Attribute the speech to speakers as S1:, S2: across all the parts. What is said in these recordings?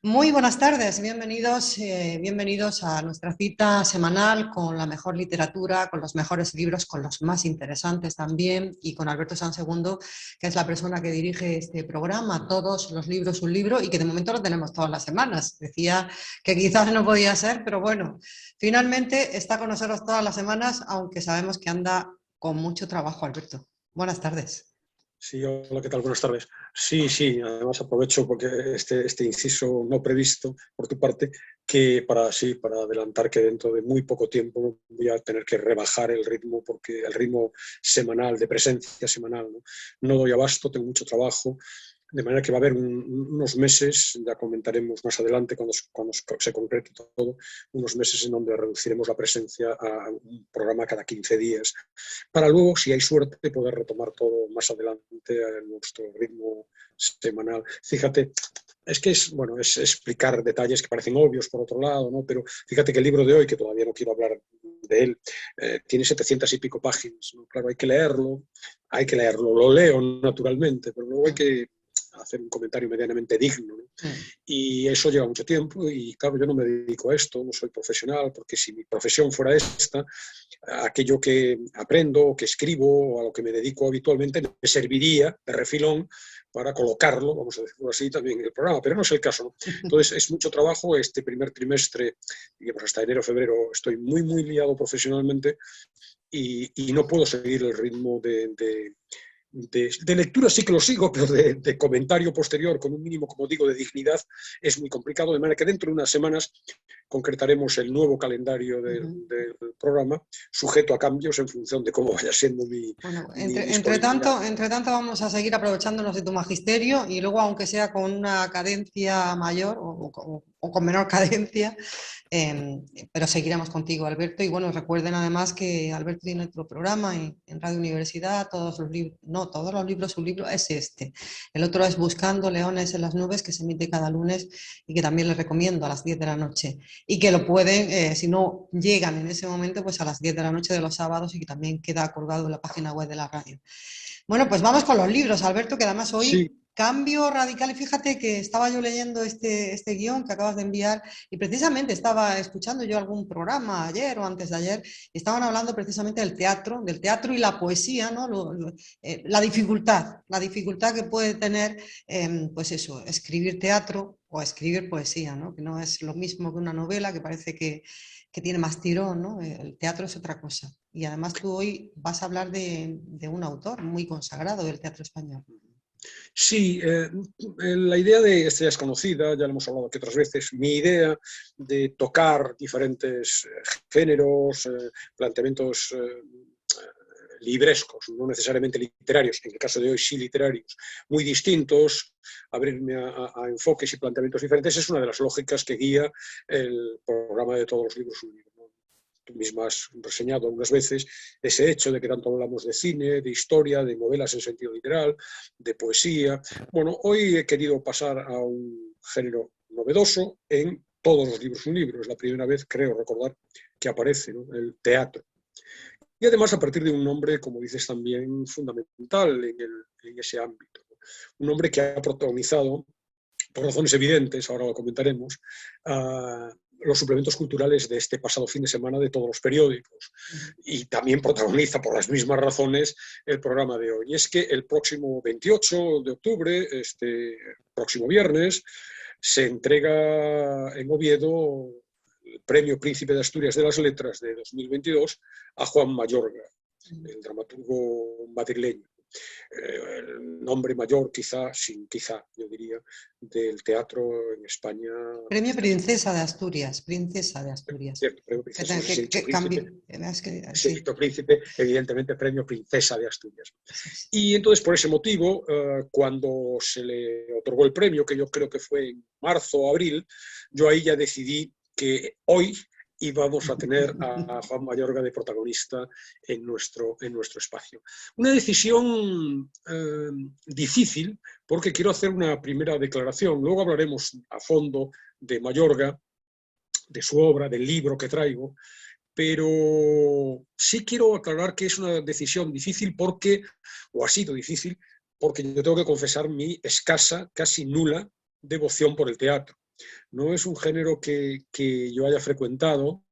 S1: Muy buenas tardes, bienvenidos a nuestra cita semanal con la mejor literatura, con los mejores libros, con los más interesantes también, y con Alberto Sansegundo, que es la persona que dirige este programa, Todos los libros, un libro, y que de momento lo tenemos todas las semanas. Decía que quizás no podía ser, pero bueno, finalmente está con nosotros todas las semanas, aunque sabemos que anda con mucho trabajo, Alberto. Buenas tardes.
S2: Sí, hola, ¿qué tal? Buenas tardes. Sí, además aprovecho porque este inciso no previsto por tu parte, que para adelantar que dentro de muy poco tiempo voy a tener que rebajar el ritmo, porque el ritmo semanal, de presencia semanal, no doy abasto, tengo mucho trabajo, de manera que va a haber unos meses, ya comentaremos más adelante cuando se concrete todo, unos meses en donde reduciremos la presencia a un programa cada 15 días, para luego, si hay suerte, poder retomar todo más adelante en nuestro ritmo semanal. Fíjate, es que es explicar detalles que parecen obvios por otro lado, ¿no? Pero fíjate que el libro de hoy, que todavía no quiero hablar de él, tiene 700 y pico páginas, ¿no? Claro, hay que leerlo, lo leo naturalmente, pero luego hay que hacer un comentario medianamente digno, ¿no? Y eso lleva mucho tiempo y claro, yo no me dedico a esto, no soy profesional, porque si mi profesión fuera esta, aquello que aprendo o que escribo o a lo que me dedico habitualmente me serviría de refilón para colocarlo, vamos a decirlo así, también en el programa, pero no es el caso, ¿no? Entonces es mucho trabajo. Este primer trimestre, digamos hasta enero, febrero, estoy muy liado profesionalmente y no puedo seguir el ritmo de lectura. Sí que lo sigo, pero de comentario posterior con un mínimo, como digo, de dignidad, es muy complicado, de manera que dentro de unas semanas concretaremos el nuevo calendario del programa, sujeto a cambios en función de cómo vaya siendo mi disponibilidad.
S1: Entre tanto vamos a seguir aprovechándonos de tu magisterio y luego, aunque sea con una cadencia mayor o con menor cadencia, pero seguiremos contigo, Alberto. Y bueno, recuerden además que Alberto tiene otro programa en Radio Universidad, todos los libros, no, todos los libros, un libro es este. El otro es Buscando Leones en las Nubes, que se emite cada lunes y que también les recomiendo a las 10 de la noche. Y que lo pueden, si no llegan en ese momento, pues a las 10 de la noche de los sábados, y que también queda colgado en la página web de la radio. Bueno, pues vamos con los libros, Alberto, que además hoy
S2: Sí.
S1: cambio radical. Y fíjate que estaba yo leyendo este guión que acabas de enviar, y precisamente estaba escuchando yo algún programa ayer o antes de ayer, y estaban hablando precisamente del teatro y la poesía, ¿no? La dificultad que puede tener, pues eso, escribir teatro o escribir poesía, ¿no? Que no es lo mismo que una novela, que parece que tiene más tirón, ¿no? El teatro es otra cosa. Y además tú hoy vas a hablar de un autor muy consagrado del teatro español.
S2: Sí, la idea de esta ya es conocida, ya lo hemos hablado aquí otras veces. Mi idea de tocar diferentes géneros, planteamientos librescos, no necesariamente literarios, en el caso de hoy sí literarios, muy distintos, abrirme a enfoques y planteamientos diferentes, es una de las lógicas que guía el programa de Todos los libros, un libro. Tú misma has reseñado algunas veces ese hecho de que tanto hablamos de cine, de historia, de novelas en sentido literal, de poesía. Bueno, hoy he querido pasar a un género novedoso en Todos los libros, un libro. Es la primera vez, creo recordar, que aparece, ¿no? El teatro. Y además a partir de un nombre, como dices, también fundamental en ese ámbito. Un hombre que ha protagonizado, por razones evidentes, ahora lo comentaremos, los suplementos culturales de este pasado fin de semana de todos los periódicos. Y también protagoniza, por las mismas razones, el programa de hoy. Y es que el próximo 28 de octubre, este próximo viernes, se entrega en Oviedo el Premio Príncipe de Asturias de las Letras de 2022 a Juan Mayorga, el dramaturgo madrileño. El nombre mayor, quizá, yo diría, del teatro en España.
S1: Premio Princesa de Asturias, Princesa de Asturias.
S2: Cierto, premio Princesa, no sé si he dicho príncipe. Si he
S1: Sí.
S2: dicho príncipe, evidentemente premio Princesa de Asturias.
S1: Sí, sí.
S2: Y entonces, por ese motivo, cuando se le otorgó el premio, que yo creo que fue en marzo o abril, yo ahí ya decidí que hoy íbamos a tener a Juan Mayorga de protagonista en nuestro espacio. Una decisión difícil, porque quiero hacer una primera declaración. Luego hablaremos a fondo de Mayorga, de su obra, del libro que traigo, pero sí quiero aclarar que es una decisión difícil porque, o ha sido difícil, porque yo tengo que confesar mi escasa, casi nula devoción por el teatro. No es un género que yo haya frecuentado.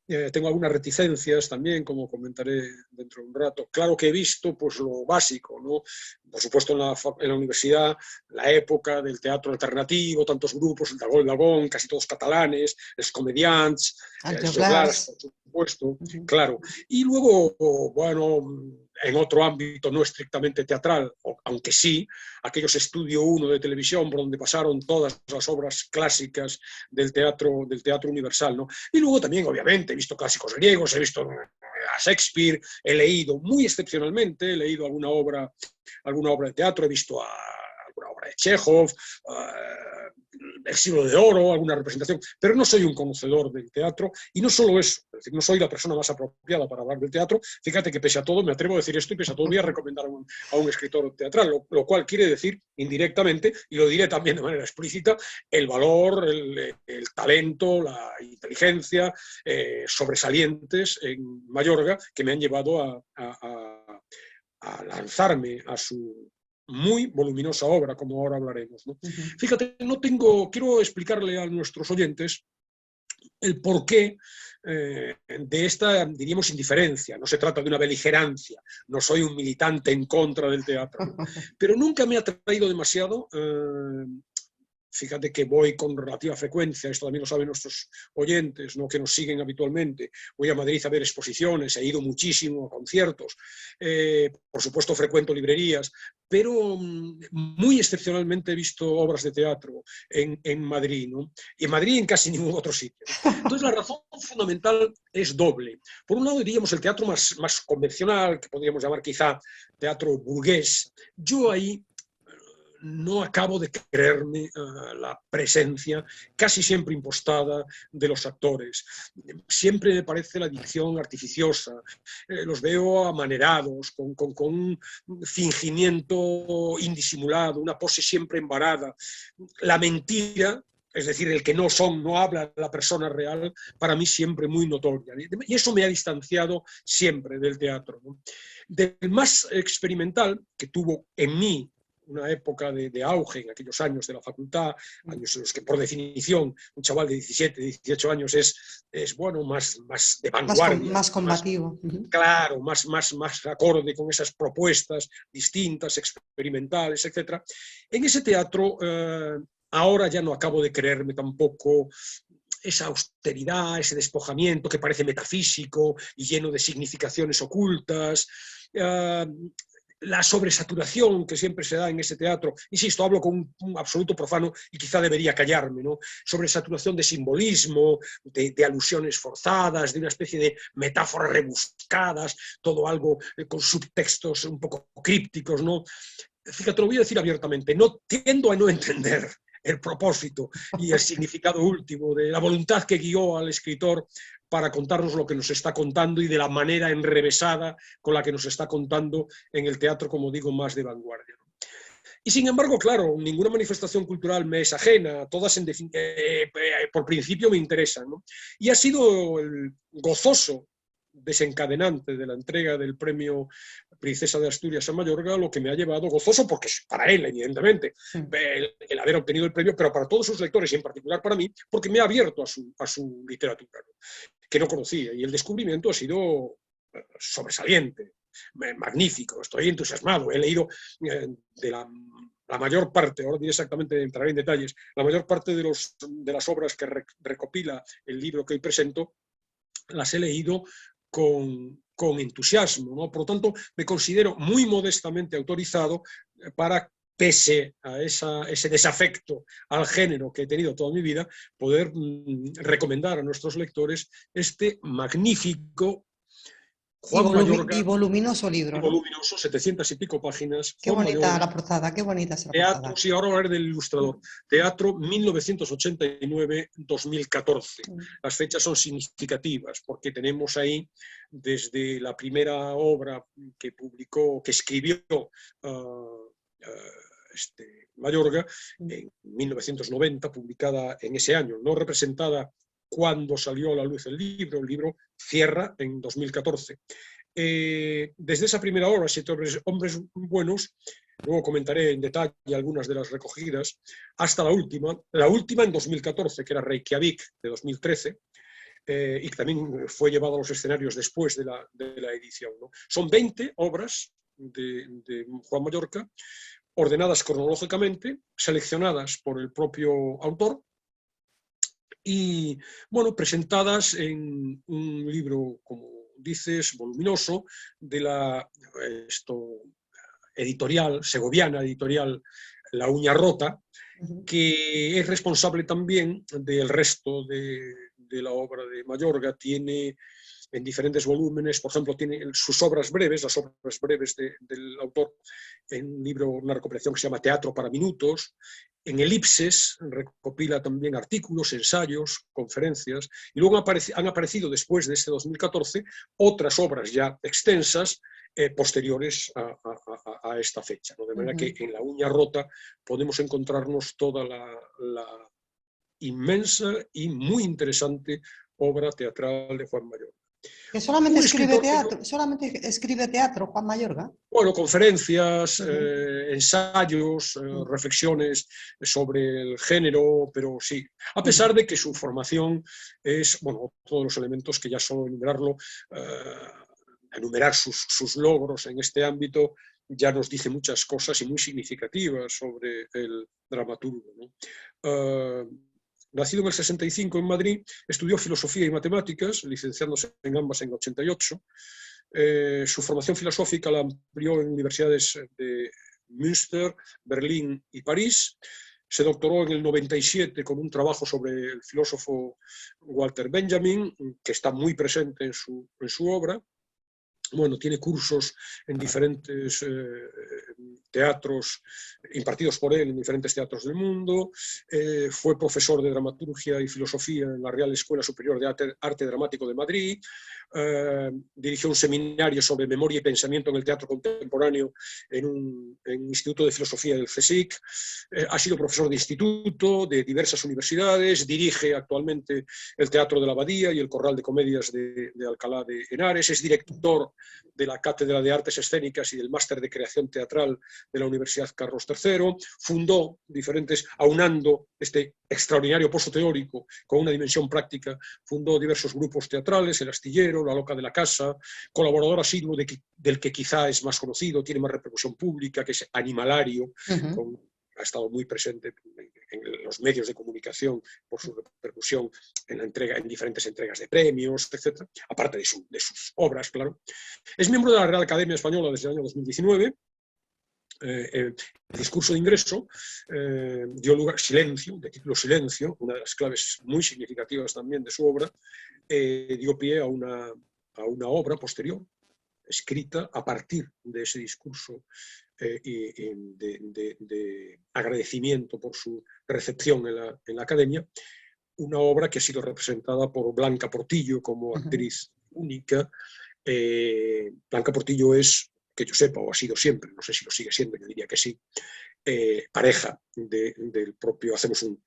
S2: Tengo algunas reticencias también, como comentaré dentro de un rato. Claro que he visto pues, lo básico, ¿no? Por supuesto en la universidad, la época del teatro alternativo, tantos grupos, el Dragó el Dragón, casi todos catalanes, els comediants, els joglars, por supuesto, claro. Y luego, bueno, en otro ámbito no estrictamente teatral, aunque sí, aquellos Estudio 1 de televisión por donde pasaron todas las obras clásicas del teatro universal, ¿no? Y luego también, obviamente, he visto clásicos griegos, he visto a Shakespeare, he leído muy excepcionalmente, he leído alguna obra de teatro, he visto alguna obra de Chekhov, El siglo de oro, alguna representación, pero no soy un conocedor del teatro y no solo eso, es decir, no soy la persona más apropiada para hablar del teatro. Fíjate que pese a todo, me atrevo a decir esto y pese a todo voy a recomendar a un escritor teatral, lo cual quiere decir indirectamente, y lo diré también de manera explícita, el valor, el talento, la inteligencia sobresalientes en Mayorga que me han llevado a lanzarme a su muy voluminosa obra, como ahora hablaremos, ¿no? Fíjate, quiero explicarle a nuestros oyentes el porqué de esta, diríamos, indiferencia. No se trata de una beligerancia, no soy un militante en contra del teatro, ¿no? Pero nunca me ha atraído demasiado. Fíjate que voy con relativa frecuencia, esto también lo saben nuestros oyentes, ¿no?, que nos siguen habitualmente. Voy a Madrid a ver exposiciones, he ido muchísimo a conciertos, por supuesto frecuento librerías, pero muy excepcionalmente he visto obras de teatro en Madrid, ¿no? Y en Madrid y en casi ningún otro sitio. Entonces la razón fundamental es doble. Por un lado diríamos el teatro más convencional, que podríamos llamar quizá teatro burgués. Yo ahí no acabo de creerme la presencia casi siempre impostada de los actores. Siempre me parece la dicción artificiosa, los veo amanerados, con un fingimiento indisimulado, una pose siempre embarada. La mentira, es decir, el que no habla la persona real, para mí siempre muy notoria. Y eso me ha distanciado siempre del teatro, ¿no? Del más experimental, que tuvo en mí una época de auge en aquellos años de la facultad, años en los que por definición un chaval de 17, 18 años es bueno, más de vanguardia.
S1: Más combativo.
S2: Claro, más acorde con esas propuestas distintas, experimentales, etc. En ese teatro ahora ya no acabo de creerme tampoco esa austeridad, ese despojamiento que parece metafísico y lleno de significaciones ocultas. La sobresaturación que siempre se da en ese teatro, insisto, hablo con un absoluto profano y quizá debería callarme, ¿no? Sobresaturación de simbolismo, de alusiones forzadas, de una especie de metáforas rebuscadas, todo algo con subtextos un poco crípticos, ¿no? Fíjate, lo voy a decir abiertamente, tiendo a no entender el propósito y el significado último de la voluntad que guió al escritor para contarnos lo que nos está contando y de la manera enrevesada con la que nos está contando en el teatro, como digo, más de vanguardia. Y sin embargo, claro, ninguna manifestación cultural me es ajena, todas por principio me interesan, ¿no? Y ha sido el gozoso desencadenante de la entrega del premio Princesa de Asturias a Mayorga lo que me ha llevado, gozoso porque para él, evidentemente, el haber obtenido el premio, pero para todos sus lectores y en particular para mí, porque me ha abierto a su literatura, ¿no?, que no conocía, y el descubrimiento ha sido sobresaliente, magnífico, estoy entusiasmado, he leído de la mayor parte, ahora diré exactamente, entraré en detalles, la mayor parte de las obras que recopila el libro que hoy presento, las he leído con entusiasmo, ¿no? Por lo tanto, me considero muy modestamente autorizado para, pese a ese desafecto al género que he tenido toda mi vida, poder recomendar a nuestros lectores este magnífico Juan Mayorga,
S1: y voluminoso libro, ¿no?
S2: Voluminoso, 700 y pico páginas.
S1: Qué bonita Mayorga, la portada, qué bonita es la
S2: teatro,
S1: portada.
S2: Sí, ahora hablaré del ilustrador. Teatro 1989-2014. Las fechas son significativas porque tenemos ahí desde la primera obra que escribió Mayorga en 1990, publicada en ese año, no representada cuando salió a la luz el libro cierra en 2014. Desde esa primera obra, Siete hombres buenos, Luego comentaré en detalle algunas de las recogidas, hasta la última en 2014, que era Reykjavik, de 2013, y que también fue llevado a los escenarios después de la edición, ¿no? Son 20 obras de Juan Mallorca, ordenadas cronológicamente, seleccionadas por el propio autor y, bueno, presentadas en un libro, como dices, voluminoso, de la editorial, segoviana editorial La Uña Rota, que es responsable también del resto de la obra de Mayorga. Tiene en diferentes volúmenes, por ejemplo, tiene sus obras breves, las obras breves del autor, en un libro, una recopilación que se llama Teatro para Minutos. En Elipses recopila también artículos, ensayos, conferencias, y luego han aparecido después de este 2014 otras obras ya extensas, posteriores a esta fecha, ¿no? De manera que en La Uña Rota podemos encontrarnos toda la inmensa y muy interesante obra teatral de Juan Mallorca.
S1: Que solamente escribe teatro, Juan Mallorca.
S2: Bueno, conferencias, ensayos, reflexiones sobre el género, pero sí, a pesar de que su formación es, bueno, todos los elementos que ya solo enumerar sus logros en este ámbito ya nos dice muchas cosas y muy significativas sobre el dramaturgo, ¿no? Nacido en el 65 en Madrid, estudió filosofía y matemáticas, licenciándose en ambas en el 88. Su formación filosófica la amplió en universidades de Münster, Berlín y París. Se doctoró en el 97 con un trabajo sobre el filósofo Walter Benjamin, que está muy presente en su obra. Bueno, tiene cursos en diferentes teatros, impartidos por él en diferentes teatros del mundo. Fue profesor de dramaturgia y filosofía en la Real Escuela Superior de Arte Dramático de Madrid. Dirigió un seminario sobre memoria y pensamiento en el teatro contemporáneo en un Instituto de Filosofía del CSIC. Ha sido profesor de instituto de diversas universidades. Dirige actualmente el Teatro de la Abadía y el Corral de Comedias de Alcalá de Henares. Es director de la Cátedra de Artes Escénicas y del Máster de Creación Teatral de la Universidad Carlos III, fundó diferentes, aunando este extraordinario pozo teórico con una dimensión práctica, fundó diversos grupos teatrales, El Astillero, La Loca de la Casa, colaborador asiduo del que quizá es más conocido, tiene más repercusión pública, que es Animalario, ha estado muy presente en los medios de comunicación por su repercusión en diferentes entregas de premios, etc., aparte de sus obras, claro. Es miembro de la Real Academia Española desde el año 2019. El discurso de ingreso dio lugar, Silencio, de título Silencio, una de las claves muy significativas también de su obra, dio pie a una obra posterior, escrita a partir de ese discurso de agradecimiento por su recepción en la Academia, una obra que ha sido representada por Blanca Portillo como actriz única. Blanca Portillo es, que yo sepa, o ha sido siempre, no sé si lo sigue siendo, yo diría que sí, pareja del propio, hacemos un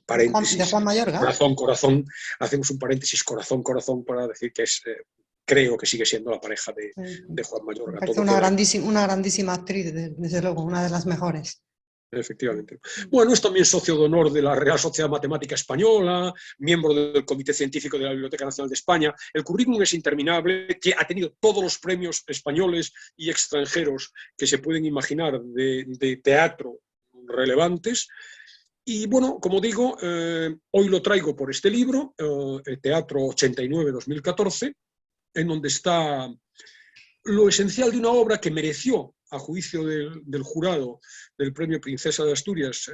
S2: paréntesis,
S1: de Juan Mallorca.
S2: Corazón, hacemos un paréntesis, corazón, para decir que es, creo que sigue siendo la pareja de Juan Mallorca.
S1: Parece una grandísima actriz, desde luego, una de las mejores.
S2: Efectivamente. Bueno, es también socio de honor de la Real Sociedad Matemática Española, miembro del Comité Científico de la Biblioteca Nacional de España. El currículum es interminable, que ha tenido todos los premios españoles y extranjeros que se pueden imaginar de teatro relevantes. Y bueno, como digo, hoy lo traigo por este libro, el Teatro 89-2014, en donde está lo esencial de una obra que mereció, a juicio del jurado del Premio Princesa de Asturias,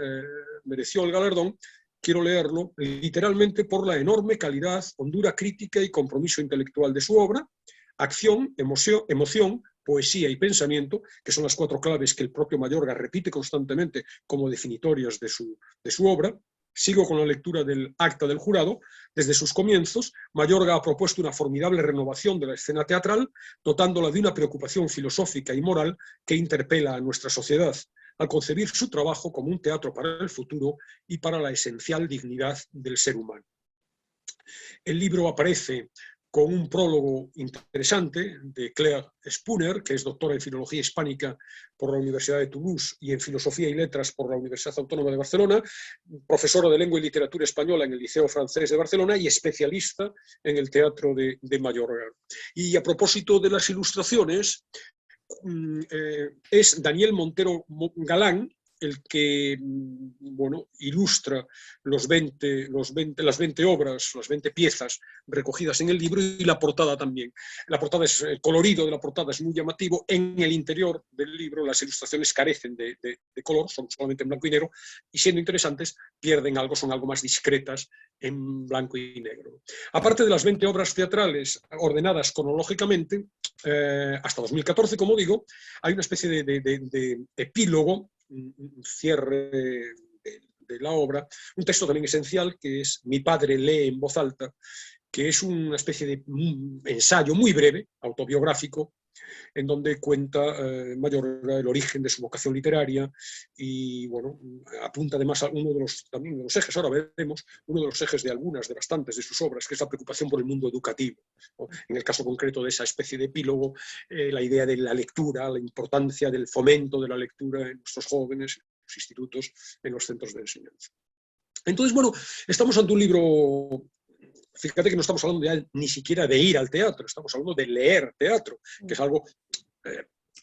S2: mereció el galardón. Quiero leerlo literalmente por la enorme calidad, hondura crítica y compromiso intelectual de su obra, acción, emoción, poesía y pensamiento, que son las 4 claves que el propio Mayorga repite constantemente como definitorias de su obra. Sigo con la lectura del acta del jurado. Desde sus comienzos, Mayorga ha propuesto una formidable renovación de la escena teatral, dotándola de una preocupación filosófica y moral que interpela a nuestra sociedad, al concebir su trabajo como un teatro para el futuro y para la esencial dignidad del ser humano. El libro aparece con un prólogo interesante de Claire Spooner, que es doctora en Filología Hispánica por la Universidad de Toulouse y en Filosofía y Letras por la Universidad Autónoma de Barcelona, profesora de Lengua y Literatura Española en el Liceo Francés de Barcelona y especialista en el teatro de Mallorca. Y a propósito de las ilustraciones, es Daniel Montero Galán el que bueno, ilustra las 20 obras, las 20 piezas recogidas en el libro y la portada también. La portada es, el colorido de la portada es muy llamativo. En el interior del libro las ilustraciones carecen de color, son solamente en blanco y negro, y siendo interesantes pierden algo, son algo más discretas en blanco y negro. Aparte de las 20 obras teatrales ordenadas cronológicamente, hasta 2014, como digo, hay una especie de epílogo, un cierre de la obra, un texto también esencial que es Mi padre lee en voz alta, que es una especie de ensayo muy breve, autobiográfico, en donde cuenta Mayorga el origen de su vocación literaria y, bueno, apunta además a uno de los ejes, ahora veremos, uno de los ejes de algunas, de bastantes de sus obras, que es la preocupación por el mundo educativo, ¿no? En el caso concreto de esa especie de epílogo, la idea de la lectura, la importancia del fomento de la lectura en nuestros jóvenes, en los institutos, en los centros de enseñanza. Entonces, bueno, estamos ante un libro. Fíjate que no estamos hablando ya ni siquiera de ir al teatro, estamos hablando de leer teatro, que es algo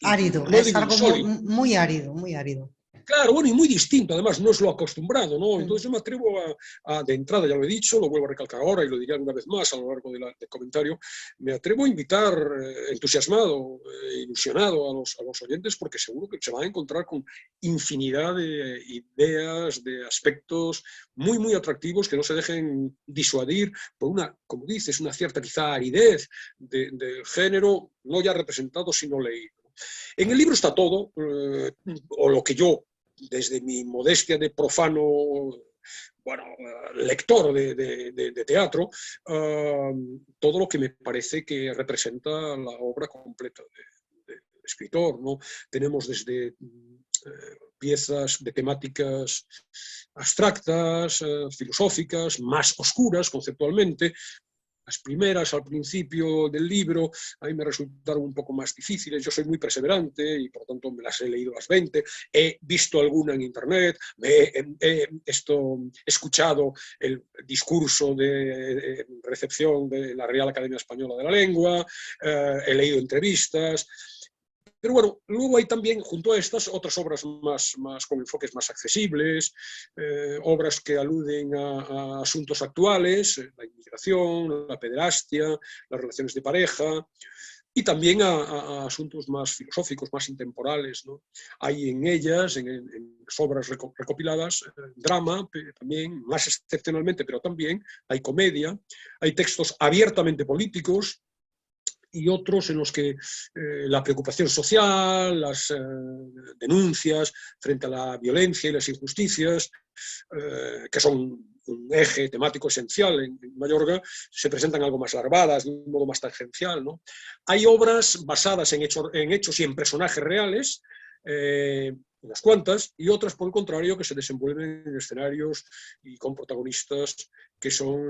S1: árido,
S2: no
S1: es algo
S2: insólito.
S1: muy árido, muy árido.
S2: Claro, bueno, y muy distinto, además, no es lo acostumbrado, ¿no? Entonces yo me atrevo de entrada, ya lo he dicho, lo vuelvo a recalcar ahora y lo diré alguna vez más a lo largo del comentario, me atrevo a invitar entusiasmado, ilusionado a los oyentes, porque seguro que se van a encontrar con infinidad de ideas, de aspectos muy, muy atractivos que no se dejen disuadir por una, como dices, una cierta quizá aridez del género, no ya representado, sino leído. En el libro está todo, o lo que yo, desde mi modestia de profano, bueno, lector de teatro, todo lo que me parece que representa la obra completa del escritor, ¿no? Tenemos desde piezas de temáticas abstractas, filosóficas, más oscuras conceptualmente. Las primeras, al principio del libro, a mí me resultaron un poco más difíciles. Yo soy muy perseverante y, por lo tanto, me las he leído las 20. He visto alguna en internet, he escuchado el discurso de recepción de la Real Academia Española de la Lengua, he leído entrevistas. Pero bueno, luego hay también, junto a estas, otras obras más con enfoques más accesibles, obras que aluden a asuntos actuales, la inmigración, la pederastia, las relaciones de pareja, y también a asuntos más filosóficos, más intemporales, ¿no? Hay en ellas, en las obras recopiladas, drama, también, más excepcionalmente, pero también hay comedia, hay textos abiertamente políticos, y otros en los que la preocupación social, las denuncias frente a la violencia y las injusticias, que son un eje temático esencial en Mallorca, se presentan algo más larvadas, de un modo más tangencial, ¿no? Hay obras basadas en hechos y en personajes reales, unas cuantas, y otras, por el contrario, que se desenvuelven en escenarios y con protagonistas que son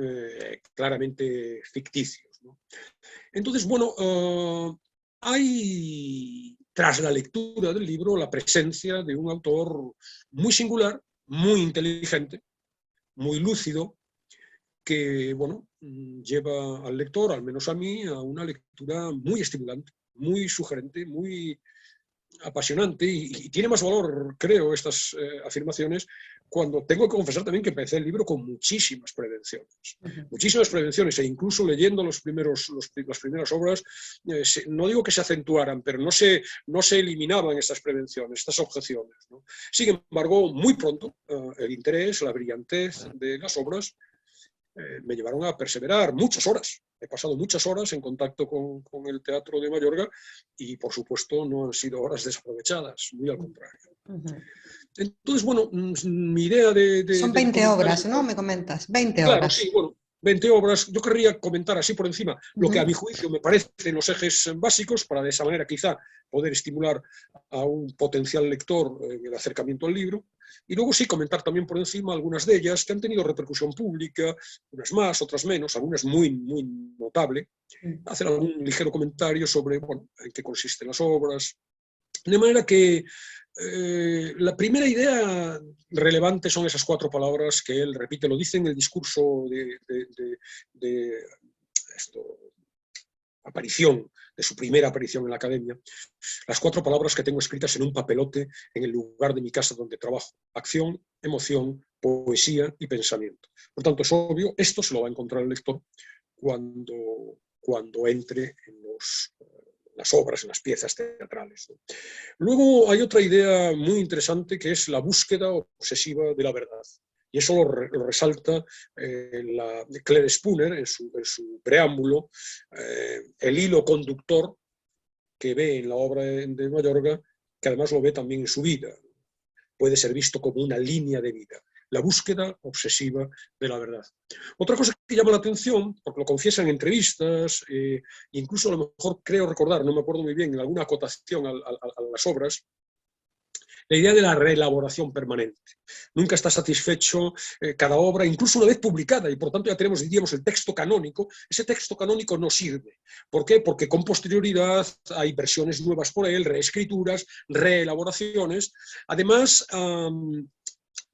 S2: claramente ficticios, ¿no? Entonces, bueno, hay, tras la lectura del libro, la presencia de un autor muy singular, muy inteligente, muy lúcido, que, bueno, lleva al lector, al menos a mí, a una lectura muy estimulante, muy sugerente, muy apasionante, y tiene más valor, creo, estas afirmaciones, cuando tengo que confesar también que empecé el libro con muchísimas prevenciones, e incluso leyendo las primeras obras, no digo que se acentuaran, pero no se eliminaban estas prevenciones, estas objeciones, ¿no? Sin embargo, muy pronto, el interés, la brillantez de las obras me llevaron a perseverar muchas horas. He pasado muchas horas en contacto con el teatro de Mallorca y, por supuesto, no han sido horas desaprovechadas, muy al contrario. Entonces, bueno, mi idea
S1: Son 20 obras, ¿no? Me comentas, 20
S2: claro,
S1: obras.
S2: sí, bueno, 20 obras. Yo querría comentar así por encima lo que a mi juicio me parecen los ejes básicos, para de esa manera quizá poder estimular a un potencial lector en el acercamiento al libro. Y luego sí comentar también por encima algunas de ellas que han tenido repercusión pública, unas más, otras menos, algunas muy, muy notable. Hacer algún ligero comentario sobre, bueno, en qué consisten las obras. De manera que la primera idea relevante son esas 4 palabras que él repite, lo dice en el discurso de aparición, de su primera aparición en la academia, las 4 palabras que tengo escritas en un papelote en el lugar de mi casa donde trabajo: acción, emoción, poesía y pensamiento. Por tanto, es obvio, esto se lo va a encontrar el lector cuando entre en las obras, en las piezas teatrales. Luego hay otra idea muy interesante que es la búsqueda obsesiva de la verdad. Y eso lo resalta Claire Spooner en su preámbulo, el hilo conductor que ve en la obra de Mayorga, que además lo ve también en su vida. Puede ser visto como una línea de vida. La búsqueda obsesiva de la verdad. Otra cosa que llama la atención, porque lo confiesa en entrevistas, incluso a lo mejor creo recordar, no me acuerdo muy bien, en alguna acotación a las obras, la idea de la reelaboración permanente. Nunca está satisfecho cada obra, incluso una vez publicada, y por tanto ya tenemos, diríamos, el texto canónico. Ese texto canónico no sirve. ¿Por qué? Porque con posterioridad hay versiones nuevas por él, reescrituras, reelaboraciones. Además,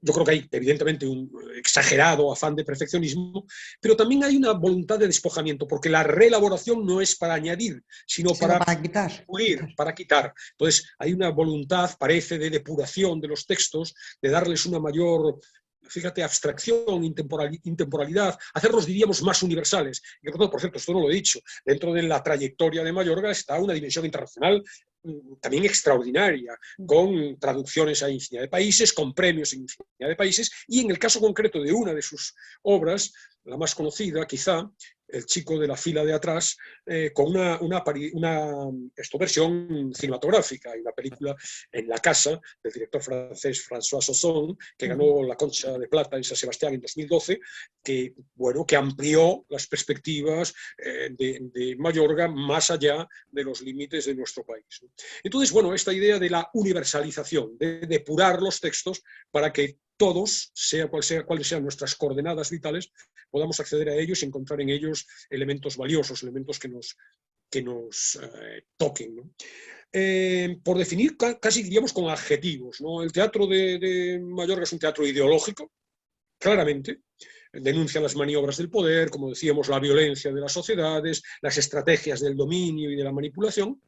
S2: yo creo que hay, evidentemente, un exagerado afán de perfeccionismo, pero también hay una voluntad de despojamiento, porque la reelaboración no es para añadir, sino para
S1: quitar.
S2: pulir, para quitar. Entonces, hay una voluntad, parece, de depuración de los textos, de darles una mayor, fíjate, abstracción, intemporalidad, hacerlos, diríamos, más universales. Y por cierto, esto no lo he dicho, dentro de la trayectoria de Mayorga está una dimensión internacional también extraordinaria, con traducciones a infinidad de países, con premios en infinidad de países, y en el caso concreto de una de sus obras, la más conocida quizá, El chico de la fila de atrás, con una versión cinematográfica. Hay una película En la casa, del director francés François Ozon, que ganó la Concha de Plata en San Sebastián en 2012, que amplió las perspectivas de Mayorga más allá de los límites de nuestro país. Entonces, bueno, esta idea de la universalización, de depurar los textos para que todos, cuáles sean nuestras coordenadas vitales, podamos acceder a ellos y encontrar en ellos elementos valiosos, elementos que nos toquen, ¿no? Por definir, casi diríamos con adjetivos, ¿no? El teatro de Mayorga es un teatro ideológico, claramente. Denuncia las maniobras del poder, como decíamos, la violencia de las sociedades, las estrategias del dominio y de la manipulación.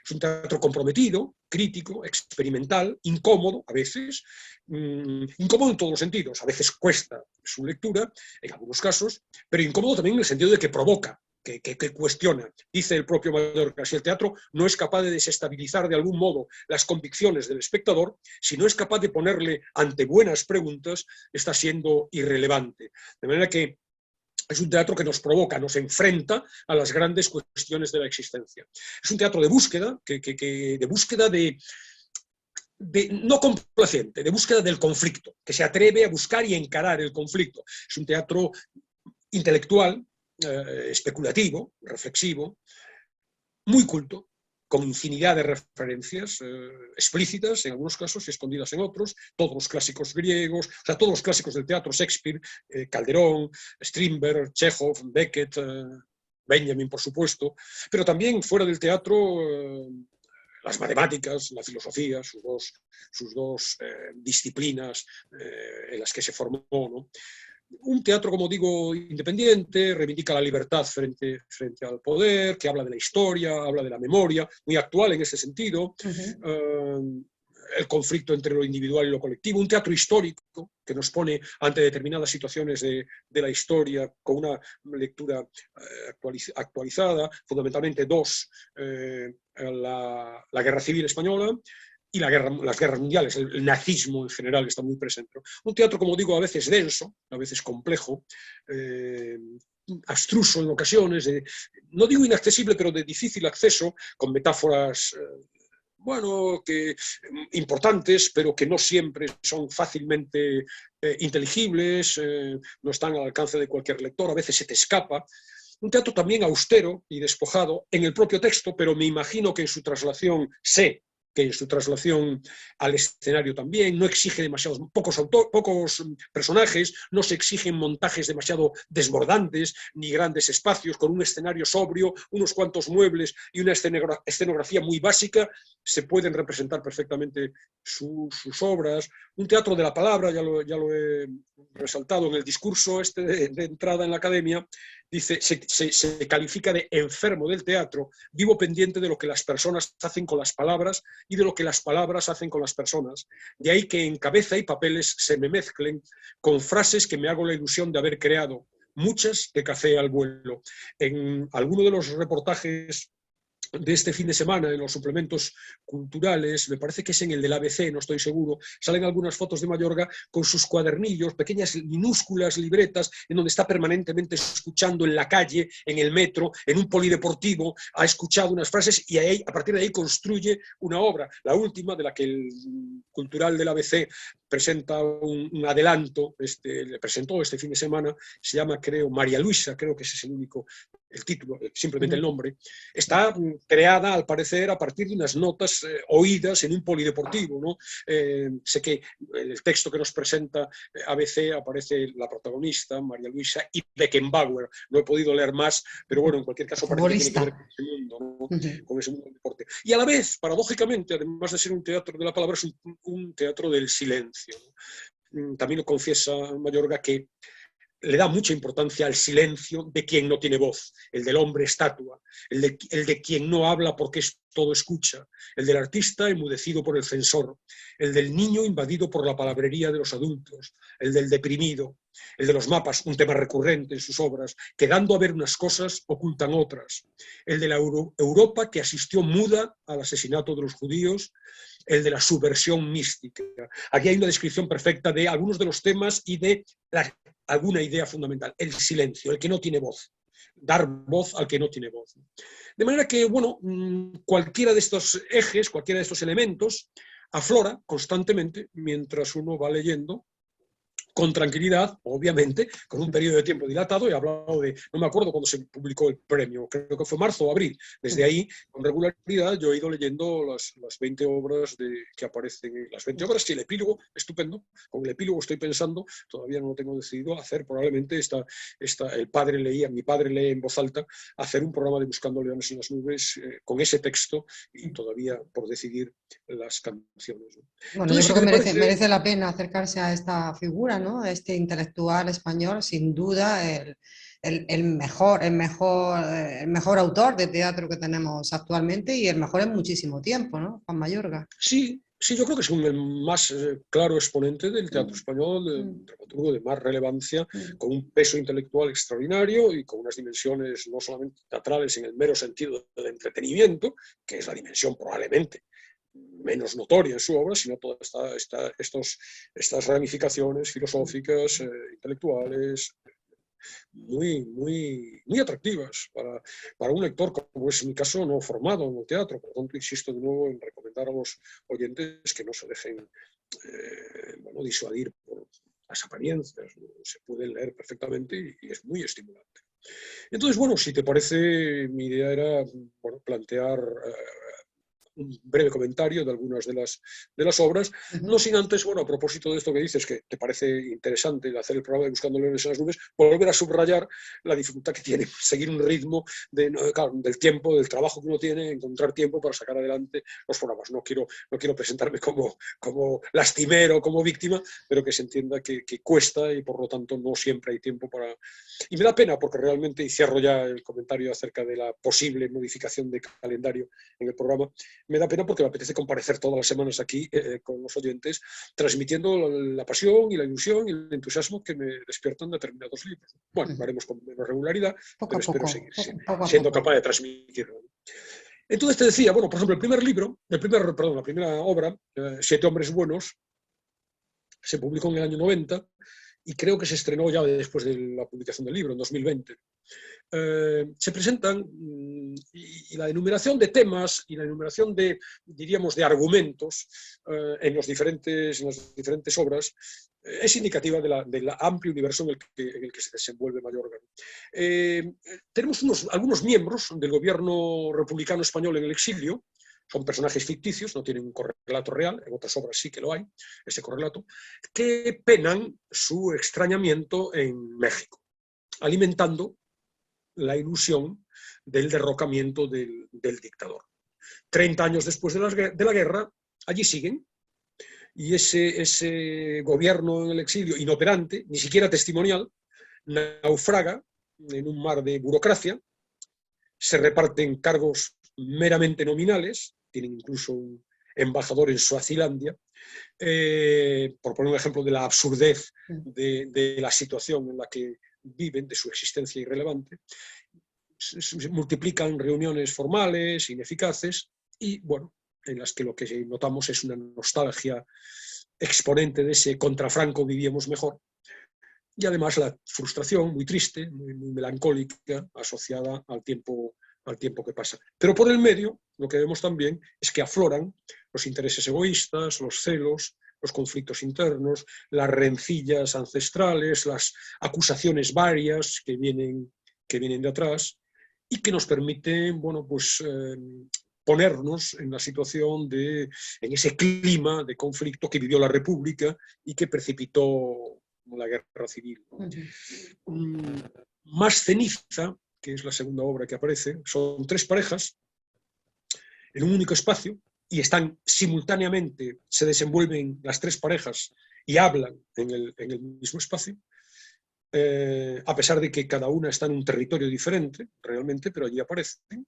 S2: Es un teatro comprometido, crítico, experimental, incómodo a veces, incómodo en todos los sentidos. A veces cuesta su lectura, en algunos casos, pero incómodo también en el sentido de que provoca, que cuestiona. Dice el propio Mayorga, si el teatro no es capaz de desestabilizar de algún modo las convicciones del espectador, si no es capaz de ponerle ante buenas preguntas, está siendo irrelevante. De manera que es un teatro que nos provoca, nos enfrenta a las grandes cuestiones de la existencia. Es un teatro de búsqueda, de búsqueda no complaciente, de búsqueda del conflicto, que se atreve a buscar y encarar el conflicto. Es un teatro intelectual, especulativo, reflexivo, muy culto, con infinidad de referencias explícitas en algunos casos y escondidas en otros, todos los clásicos griegos, o sea, todos los clásicos del teatro, Shakespeare, Calderón, Strindberg, Chekhov, Beckett, Benjamin, por supuesto, pero también fuera del teatro, las matemáticas, la filosofía, sus dos disciplinas en las que se formó, ¿no? Un teatro, como digo, independiente, reivindica la libertad frente al poder, que habla de la historia, habla de la memoria, muy actual en ese sentido, el conflicto entre lo individual y lo colectivo, un teatro histórico que nos pone ante determinadas situaciones de la historia con una lectura actualizada, fundamentalmente dos, la Guerra Civil Española y las guerras mundiales, el nazismo en general está muy presente. Un teatro, como digo, a veces denso, a veces complejo, abstruso en ocasiones, no digo inaccesible, pero de difícil acceso, con metáforas bueno, importantes, pero que no siempre son fácilmente inteligibles, no están al alcance de cualquier lector, a veces se te escapa. Un teatro también austero y despojado en el propio texto, pero me imagino que en su traslación, sé que en su traslación al escenario también, no exige demasiados, pocos personajes, no se exigen montajes demasiado desbordantes, ni grandes espacios, con un escenario sobrio, unos cuantos muebles y una escenografía muy básica, se pueden representar perfectamente sus obras. Un teatro de la palabra, ya lo he resaltado en el discurso de entrada en la academia, dice, se califica de enfermo del teatro, vivo pendiente de lo que las personas hacen con las palabras y de lo que las palabras hacen con las personas. De ahí que en cabeza y papeles se me mezclen con frases que me hago la ilusión de haber creado, muchas de café al vuelo. En alguno de los reportajes de este fin de semana en los suplementos culturales, me parece que es en el del ABC, no estoy seguro, salen algunas fotos de Mayorga con sus cuadernillos, pequeñas minúsculas libretas, en donde está permanentemente escuchando en la calle, en el metro, en un polideportivo, ha escuchado unas frases y ahí, a partir de ahí construye una obra. La última, de la que el cultural del ABC presenta un adelanto, le presentó este fin de semana, se llama, creo, María Luisa, creo que ese es el único, el título, simplemente el nombre, está creada, al parecer, a partir de unas notas oídas en un polideportivo, ¿no? Sé que en el texto que nos presenta ABC aparece la protagonista, María Luisa, y Beckenbauer. No he podido leer más, pero bueno, en cualquier caso parece que tiene que ver con ese mundo, ¿no? Con ese mundo del deporte. Y a la vez, paradójicamente, además de ser un teatro de la palabra, es un teatro del silencio, ¿no? También lo confiesa Mayorga, que le da mucha importancia al silencio de quien no tiene voz, el del hombre estatua, el de quien no habla porque todo escucha, el del artista enmudecido por el censor, el del niño invadido por la palabrería de los adultos, el del deprimido, el de los mapas, un tema recurrente en sus obras, que dando a ver unas cosas ocultan otras, el de la Europa que asistió muda al asesinato de los judíos, el de la subversión mística. Aquí hay una descripción perfecta de algunos de los temas y de alguna idea fundamental, el silencio, el que no tiene voz, dar voz al que no tiene voz. De manera que, bueno, cualquiera de estos ejes, cualquiera de estos elementos, aflora constantemente mientras uno va leyendo, con tranquilidad, obviamente, con un periodo de tiempo dilatado. He hablado de, no me acuerdo cuándo se publicó el premio, creo que fue marzo o abril. Desde ahí, con regularidad, yo he ido leyendo las 20 obras que aparecen, las 20 obras y el epílogo, estupendo. Con el epílogo estoy pensando, todavía no lo tengo decidido, hacer probablemente mi padre lee en voz alta, hacer un programa de Buscando Leones en las Nubes con ese texto y todavía por decidir las canciones, ¿no?
S1: Bueno,
S2: Entonces,
S1: yo creo que
S2: parece...
S1: merece la pena acercarse a esta figura, ¿no? Este intelectual español, sin duda, el mejor autor de teatro que tenemos actualmente y el mejor en muchísimo tiempo, ¿no? Juan Mayorga.
S2: Sí, yo creo que es el más claro exponente del teatro español, el dramaturgo de más relevancia, con un peso intelectual extraordinario y con unas dimensiones no solamente teatrales en el mero sentido del entretenimiento, que es la dimensión probablemente menos notoria en su obra, sino todas estas ramificaciones filosóficas, intelectuales, muy atractivas para un lector, como es mi caso, no formado en el teatro. Por lo tanto, insisto de nuevo en recomendar a los oyentes que no se dejen disuadir por las apariencias, ¿no? Se pueden leer perfectamente y es muy estimulante. Entonces, bueno, si te parece, mi idea era plantear un breve comentario de algunas de las obras, no sin antes, a propósito de esto que dices, que te parece interesante el hacer el programa de Buscando Leones en las Nubes, volver a subrayar la dificultad que tiene seguir un ritmo del tiempo, del trabajo que uno tiene, encontrar tiempo para sacar adelante los programas. No quiero presentarme como lastimero, como víctima, pero que se entienda que cuesta y por lo tanto no siempre hay tiempo para... Y me da pena porque realmente, y cierro ya el comentario acerca de la posible modificación de calendario en el programa, me da pena porque me apetece comparecer todas las semanas aquí con los oyentes, transmitiendo la pasión y la ilusión y el entusiasmo que me despiertan determinados libros. Bueno, lo haremos con menos regularidad, pero espero seguir siendo capaz de transmitirlo. Entonces te decía, por ejemplo, la primera obra, Siete hombres buenos, se publicó en el año 90 y creo que se estrenó ya después de la publicación del libro, en 2020. Se presentan y la enumeración de temas y la enumeración de, diríamos, de argumentos en las diferentes obras es indicativa de la amplia universo en el que se desenvuelve Mayorga. Tenemos algunos miembros del gobierno republicano español en el exilio, son personajes ficticios, no tienen un correlato real, en otras obras sí que lo hay, ese correlato, que penan su extrañamiento en México, alimentando la ilusión del derrocamiento del dictador. 30 años después de la guerra, allí siguen, y ese gobierno en el exilio inoperante, ni siquiera testimonial, naufraga en un mar de burocracia, se reparten cargos meramente nominales, tienen incluso un embajador en Suazilandia, por poner un ejemplo de la absurdez de la situación en la que viven, de su existencia irrelevante. Se multiplican reuniones formales, ineficaces, y bueno, en las que lo que notamos es una nostalgia exponente de ese contra Franco vivíamos mejor, y además la frustración muy triste, muy melancólica, asociada al tiempo que pasa. Pero por el medio, lo que vemos también es que afloran los intereses egoístas, los celos, los conflictos internos, las rencillas ancestrales, las acusaciones varias que vienen de atrás, y que nos permiten, bueno, pues ponernos en la situación en ese clima de conflicto que vivió la República y que precipitó la guerra civil. Más ceniza, que es la segunda obra que aparece, son 3 parejas en un único espacio, y están simultáneamente, se desenvuelven las 3 parejas y hablan en el mismo espacio, a pesar de que cada una está en un territorio diferente, realmente, pero allí aparecen.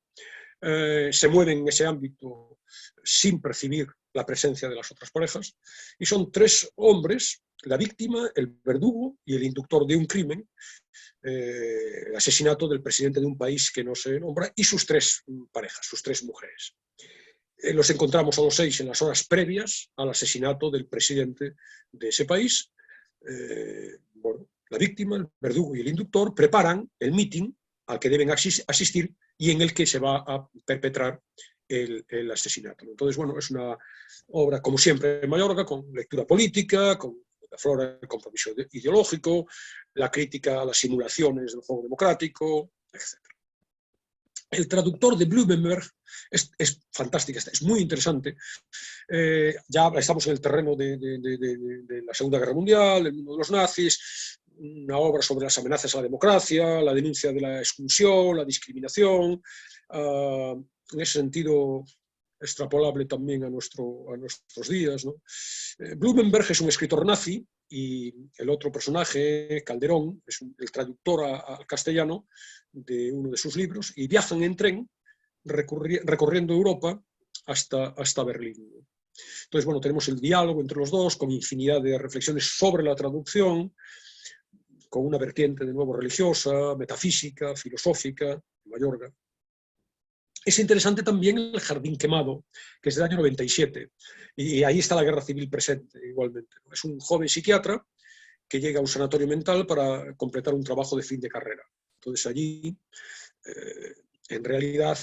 S2: Se mueven en ese ámbito sin percibir la presencia de las otras parejas, y son 3 hombres, la víctima, el verdugo y el inductor de un crimen, el asesinato del presidente de un país que no se nombra, y sus 3 parejas, sus 3 mujeres. Los encontramos a los 6 en las horas previas al asesinato del presidente de ese país. Bueno, la víctima, el verdugo y el inductor preparan el mitin al que deben asistir y en el que se va a perpetrar el asesinato. Entonces, bueno, es una obra, como siempre en Mayorga, con lectura política, con la flora del compromiso ideológico, la crítica a las simulaciones del juego democrático, etc. El traductor de Blumenberg es fantástica, es muy interesante. Ya estamos en el terreno de la Segunda Guerra Mundial, el mundo de los nazis, una obra sobre las amenazas a la democracia, la denuncia de la exclusión, la discriminación. En ese sentido, extrapolable también a nuestros días, ¿no? Blumenberg es un escritor nazi, y el otro personaje, Calderón, es el traductor al castellano de uno de sus libros, y viajan en tren recorriendo Europa hasta Berlín. Entonces, bueno, tenemos el diálogo entre los dos, con infinidad de reflexiones sobre la traducción, con una vertiente de nuevo religiosa, metafísica, filosófica, Mayorga. Es interesante también El jardín quemado, que es del año 97, y ahí está la guerra civil presente igualmente. Es un joven psiquiatra que llega a un sanatorio mental para completar un trabajo de fin de carrera. Entonces allí, en realidad,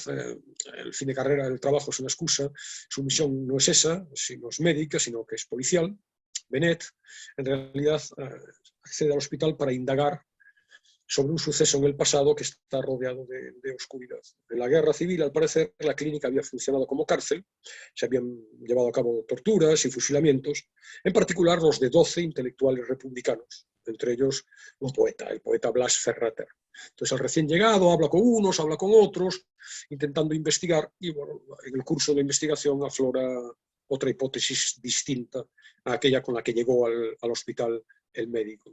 S2: el fin de carrera del trabajo es una excusa, su misión no es esa, no es médica, sino que es policial. Benet, en realidad, accede al hospital para indagar sobre un suceso en el pasado que está rodeado de oscuridad. En la guerra civil, al parecer, la clínica había funcionado como cárcel, se habían llevado a cabo torturas y fusilamientos, en particular los de 12 intelectuales republicanos, entre ellos un poeta, el poeta Blas Ferrater. Entonces el recién llegado habla con unos, habla con otros, intentando investigar, y bueno, en el curso de investigación aflora otra hipótesis distinta a aquella con la que llegó al hospital el médico.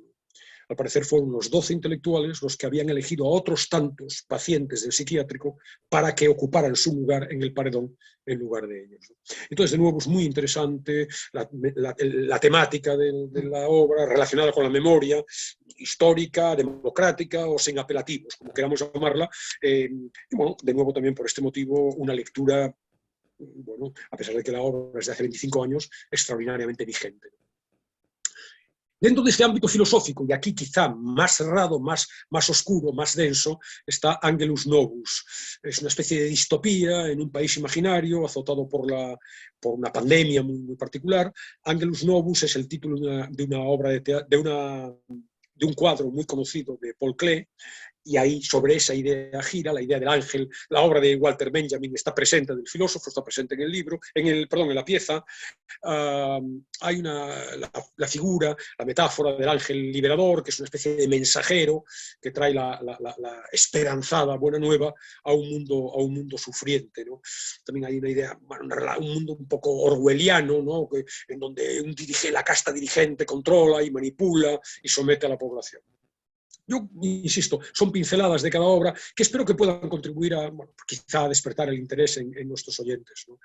S2: Al parecer fueron los 12 intelectuales los que habían elegido a otros tantos pacientes del psiquiátrico para que ocuparan su lugar en el paredón en lugar de ellos. Entonces, de nuevo, es muy interesante la temática de la obra relacionada con la memoria histórica, democrática o sin apelativos, como queramos llamarla. Y bueno, de nuevo también por este motivo, una lectura, bueno, a pesar de que la obra es de hace 25 años, extraordinariamente vigente. Dentro de este ámbito filosófico, y aquí quizá más cerrado, más oscuro, más denso, está Angelus Novus. Es una especie de distopía en un país imaginario azotado por una pandemia muy particular. Angelus Novus es el título de una obra de un cuadro muy conocido de Paul Klee, y ahí sobre esa idea gira, la idea del ángel. La obra de Walter Benjamin está presente, del filósofo, está presente en el libro, en la pieza. Hay la figura, la metáfora del ángel liberador, que es una especie de mensajero que trae la esperanzada buena nueva a un mundo sufriente, ¿no? También hay una idea, un mundo un poco orwelliano, ¿no? En donde la casta dirigente controla y manipula y somete a la población. Yo insisto, son pinceladas de cada obra que espero que puedan contribuir a, quizá a despertar el interés en nuestros oyentes, ¿no?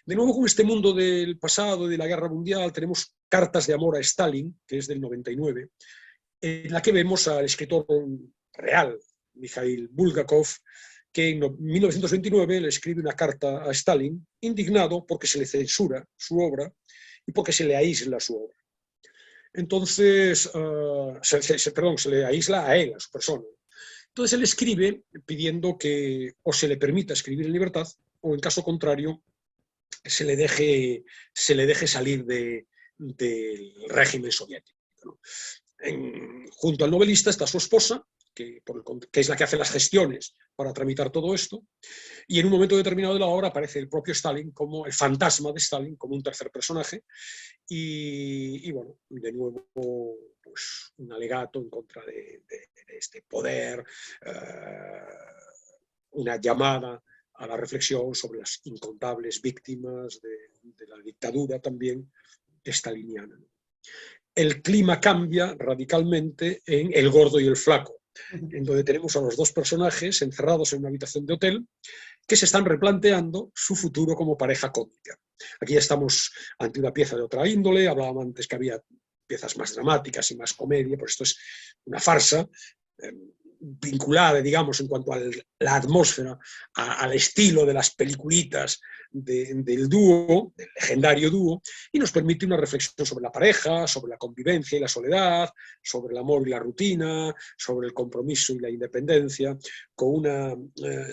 S2: De nuevo, con este mundo del pasado, de la guerra mundial, tenemos Cartas de amor a Stalin, que es del 99, en la que vemos al escritor real, Mikhail Bulgakov, que en 1929 le escribe una carta a Stalin, indignado porque se le censura su obra y porque se le aísla su obra. Entonces, se le aísla a él, a su persona. Entonces él escribe pidiendo que o se le permita escribir en libertad o, en caso contrario, se le deje salir del régimen soviético, ¿no? Junto al novelista está su esposa, que es la que hace las gestiones para tramitar todo esto, y en un momento determinado de la obra aparece el propio Stalin, como el fantasma de Stalin, como un tercer personaje, y bueno, de nuevo, pues, un alegato en contra de este poder, una llamada a la reflexión sobre las incontables víctimas de la dictadura también staliniana. El clima cambia radicalmente en El gordo y el flaco, en donde tenemos a los dos personajes encerrados en una habitación de hotel que se están replanteando su futuro como pareja cómica. Aquí ya estamos ante una pieza de otra índole. Hablábamos antes que había piezas más dramáticas y más comedia, pues esto es una farsa vinculada, digamos, en cuanto a la atmósfera, al estilo de las peliculitas del dúo, del legendario dúo, y nos permite una reflexión sobre la pareja, sobre la convivencia y la soledad, sobre el amor y la rutina, sobre el compromiso y la independencia.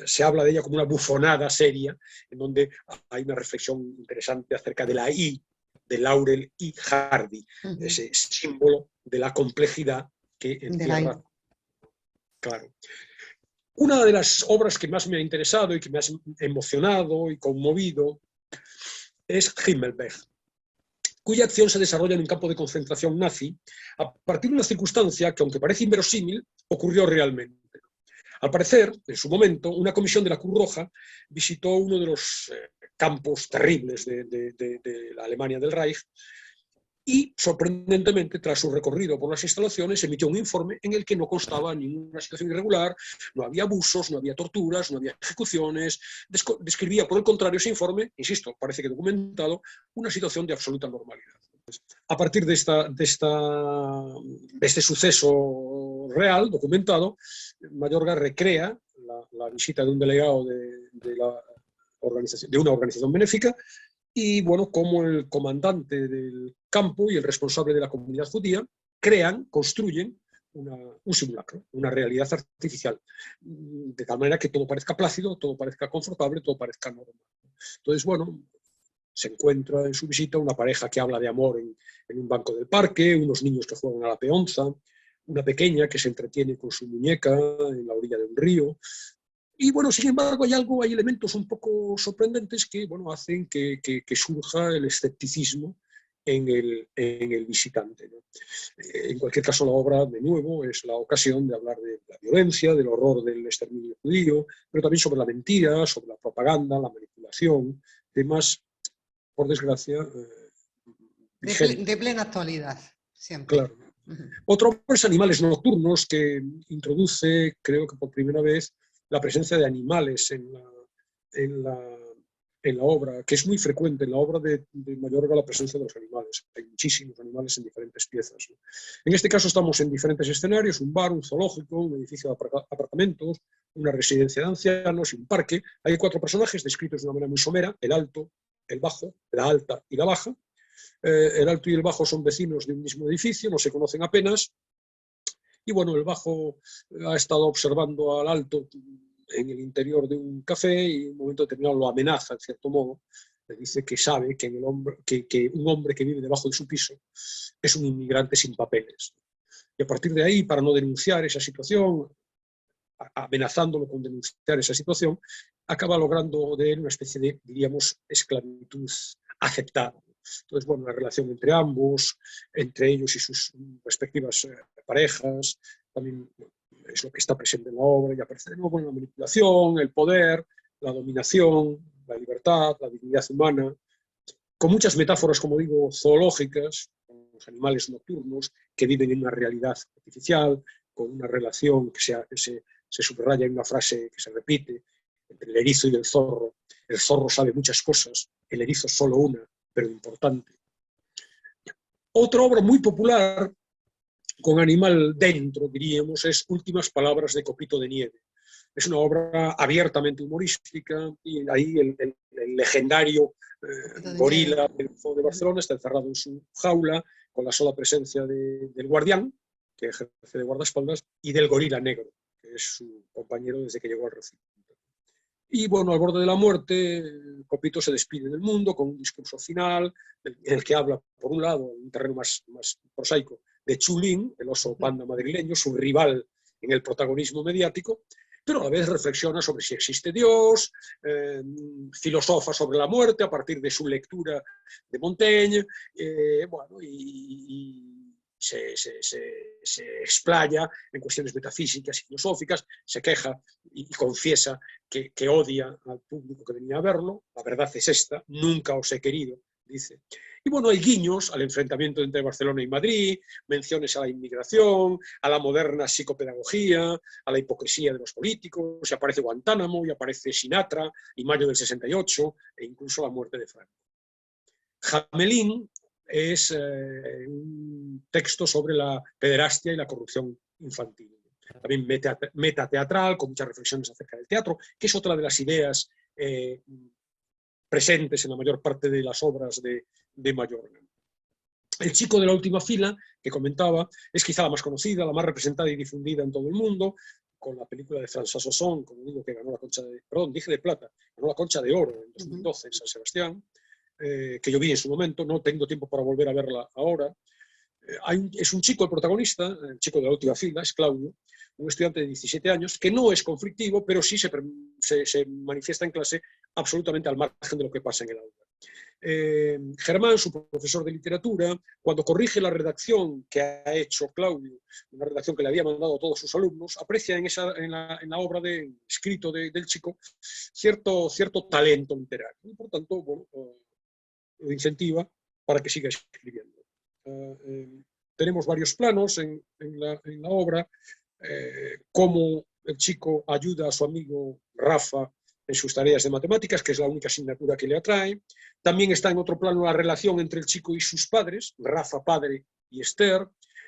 S2: Se habla de ella como una bufonada seria, en donde hay una reflexión interesante acerca de la I, de Laurel y Hardy, ese símbolo de la complejidad que encierra. Claro. Una de las obras que más me ha interesado y que me ha emocionado y conmovido es Himmelberg, cuya acción se desarrolla en un campo de concentración nazi a partir de una circunstancia que, aunque parece inverosímil, ocurrió realmente. Al parecer, en su momento, una comisión de la Cruz Roja visitó uno de los campos terribles de la Alemania del Reich y, sorprendentemente, tras su recorrido por las instalaciones, emitió un informe en el que no constaba ninguna situación irregular, no había abusos, no había torturas, no había ejecuciones. Describía, por el contrario, ese informe, insisto, parece que documentado, una situación de absoluta normalidad. A partir de este suceso real, documentado, Mayorga recrea la visita de un delegado de una organización benéfica. Y bueno, como el comandante del campo y el responsable de la comunidad judía construyen un simulacro, una realidad artificial, de tal manera que todo parezca plácido, todo parezca confortable, todo parezca normal. Entonces, bueno, se encuentra en su visita una pareja que habla de amor en un banco del parque, unos niños que juegan a la peonza, una pequeña que se entretiene con su muñeca en la orilla de un río. Y bueno, sin embargo, hay elementos un poco sorprendentes que, bueno, hacen que surja el escepticismo en el visitante, ¿no? En cualquier caso, la obra, de nuevo, es la ocasión de hablar de la violencia, del horror del exterminio judío, pero también sobre la mentira, sobre la propaganda, la manipulación, temas, por desgracia,
S1: de plena actualidad, siempre.
S2: Claro. Otro es Animales nocturnos, que introduce, creo que por primera vez, la presencia de animales en la obra, que es muy frecuente en la obra de Mayorga, la presencia de los animales. Hay muchísimos animales en diferentes piezas, ¿no? En este caso estamos en diferentes escenarios: un bar, un zoológico, un edificio de apartamentos, una residencia de ancianos y un parque. Hay 4 personajes descritos de una manera muy somera: el alto, el bajo, la alta y la baja. El alto y el bajo son vecinos de un mismo edificio, no se conocen apenas. Y bueno, el bajo ha estado observando al alto en el interior de un café y en un momento determinado lo amenaza, en cierto modo. Le dice que sabe que un hombre que vive debajo de su piso es un inmigrante sin papeles. Y a partir de ahí, para no denunciar esa situación, amenazándolo con denunciar esa situación, acaba logrando de él una especie de, diríamos, esclavitud aceptada. Entonces, bueno, la relación entre ambos, entre ellos y sus respectivas parejas, también es lo que está presente en la obra, y aparece de nuevo la manipulación, el poder, la dominación, la libertad, la dignidad humana, con muchas metáforas, como digo, zoológicas, con los animales nocturnos que viven en una realidad artificial, con una relación que se subraya en una frase que se repite entre el erizo y el zorro. El zorro sabe muchas cosas, el erizo solo una, pero importante. Otra obra muy popular, con animal dentro, diríamos, es Últimas palabras de Copito de Nieve. Es una obra abiertamente humorística y ahí el legendario gorila del Zoo de Barcelona está encerrado en su jaula con la sola presencia del guardián, que ejerce de guardaespaldas, y del gorila negro, que es su compañero desde que llegó al recinto. Y bueno, al borde de la muerte, Copito se despide del mundo con un discurso final en el que habla, por un lado, en un terreno más prosaico, de Chulín, el oso panda madrileño, su rival en el protagonismo mediático, pero a la vez reflexiona sobre si existe Dios, filosofa sobre la muerte a partir de su lectura de Montaigne, bueno, y se explaya en cuestiones metafísicas y filosóficas, se queja y confiesa que odia al público que venía a verlo. La verdad es esta: nunca os he querido, dice. Y bueno, hay guiños al enfrentamiento entre Barcelona y Madrid, menciones a la inmigración, a la moderna psicopedagogía, a la hipocresía de los políticos, y aparece Guantánamo, y aparece Sinatra, y mayo del 68, e incluso la muerte de Franco. Hamelin es un texto sobre la pederastia y la corrupción infantil. También metateatral, con muchas reflexiones acerca del teatro, que es otra de las ideas presentes en la mayor parte de las obras de Mayorga. El chico de la última fila, que comentaba, es quizá la más conocida, la más representada y difundida en todo el mundo, con la película de François Ozon, como digo, que ganó la Concha de... Perdón, dije de plata, ganó la Concha de Oro en 2012 en San Sebastián, que yo vi en su momento, no tengo tiempo para volver a verla ahora. Es un chico, el protagonista, el chico de la última fila, es Claudio, un estudiante de 17 años, que no es conflictivo, pero sí se manifiesta en clase absolutamente al margen de lo que pasa en el aula. Germán, su profesor de literatura, cuando corrige la redacción que ha hecho Claudio, una redacción que le había mandado a todos sus alumnos, aprecia en la obra de escrito del chico cierto talento literario. Y por tanto, bueno, lo incentiva para que siga escribiendo. Tenemos varios planos en la obra, cómo el chico ayuda a su amigo Rafa en sus tareas de matemáticas, que es la única asignatura que le atrae. También está en otro plano la relación entre el chico y sus padres, Rafa padre y Esther,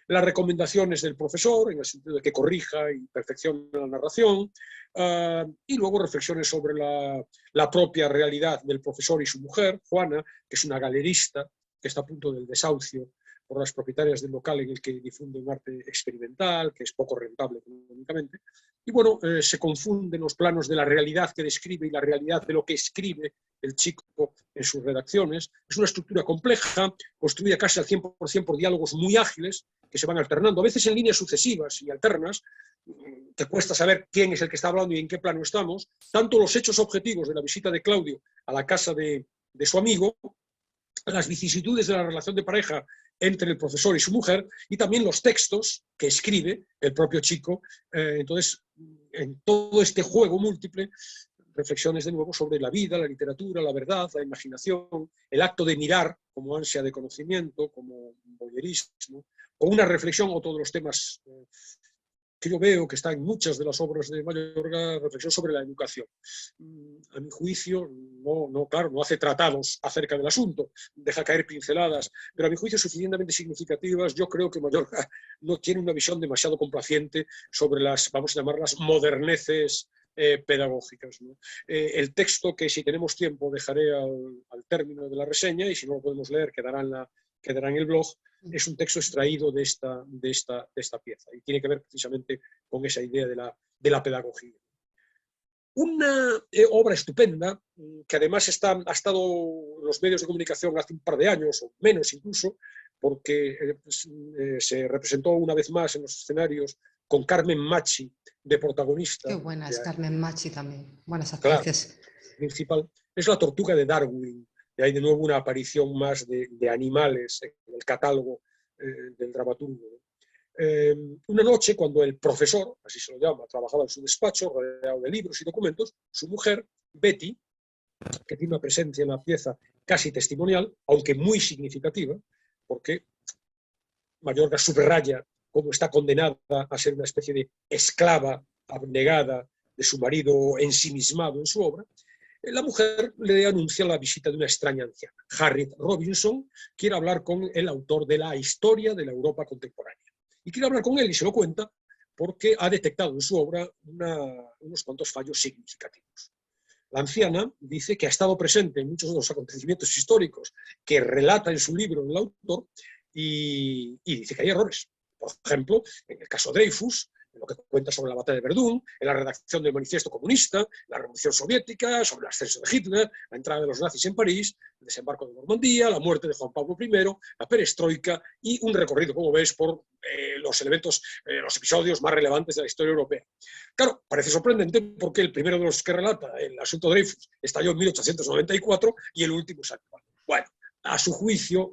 S2: las recomendaciones del profesor, en el sentido de que corrija y perfeccione la narración, y luego reflexiones sobre la propia realidad del profesor y su mujer, Juana, que es una galerista que está a punto del desahucio por las propietarias del local en el que difunde un arte experimental, que es poco rentable económicamente. Y bueno, se confunden los planos de la realidad que describe y la realidad de lo que escribe el chico en sus redacciones. Es una estructura compleja, construida casi al 100% por diálogos muy ágiles, que se van alternando, a veces en líneas sucesivas y alternas, que cuesta saber quién es el que está hablando y en qué plano estamos. Tanto los hechos objetivos de la visita de Claudio a la casa de su amigo, las vicisitudes de la relación de pareja entre el profesor y su mujer, y también los textos que escribe el propio chico. Entonces, en todo este juego múltiple, reflexiones de nuevo sobre la vida, la literatura, la verdad, la imaginación, el acto de mirar como ansia de conocimiento, como voyerismo, o una reflexión o todos los temas que yo veo que está en muchas de las obras de Mayorga, reflexión sobre la educación. A mi juicio, claro, no hace tratados acerca del asunto, deja caer pinceladas, pero a mi juicio suficientemente significativas. Yo creo que Mayorga no tiene una visión demasiado complaciente sobre las, vamos a llamarlas, moderneces pedagógicas, ¿no? El texto, que si tenemos tiempo dejaré al término de la reseña, y si no lo podemos leer quedará en el blog, es un texto extraído de esta pieza y tiene que ver precisamente con esa idea de la pedagogía. Una obra estupenda, que además ha estado en los medios de comunicación hace un par de años, o menos incluso, porque se representó una vez más en los escenarios con Carmen Machi de protagonista.
S1: Qué buena es Carmen Machi también, buenas
S2: Claro,
S1: actrices.
S2: principal, es La tortuga de Darwin. Y hay de nuevo una aparición más de animales en el catálogo del dramaturgo. Una noche, cuando el profesor, así se lo llama, trabajaba en su despacho, rodeado de libros y documentos, su mujer, Betty, que tiene una presencia en la pieza casi testimonial, aunque muy significativa, porque Mayorga subraya cómo está condenada a ser una especie de esclava abnegada de su marido ensimismado en su obra. La mujer le anuncia la visita de una extraña anciana. Harriet Robinson quiere hablar con el autor de la historia de la Europa contemporánea. Y quiere hablar con él, y se lo cuenta, porque ha detectado en su obra unos cuantos fallos significativos. La anciana dice que ha estado presente en muchos de los acontecimientos históricos que relata en su libro el autor, y dice que hay errores. Por ejemplo, en el caso Dreyfus, en lo que cuenta sobre la batalla de Verdún, en la redacción del manifiesto comunista, la revolución soviética, sobre el ascenso de Hitler, la entrada de los nazis en París, el desembarco de Normandía, la muerte de Juan Pablo I, la perestroika y un recorrido, como ves, por los episodios más relevantes de la historia europea. Claro, parece sorprendente porque el primero de los que relata, el asunto Dreyfus, estalló en 1894 y el último es actual. Bueno, a su juicio,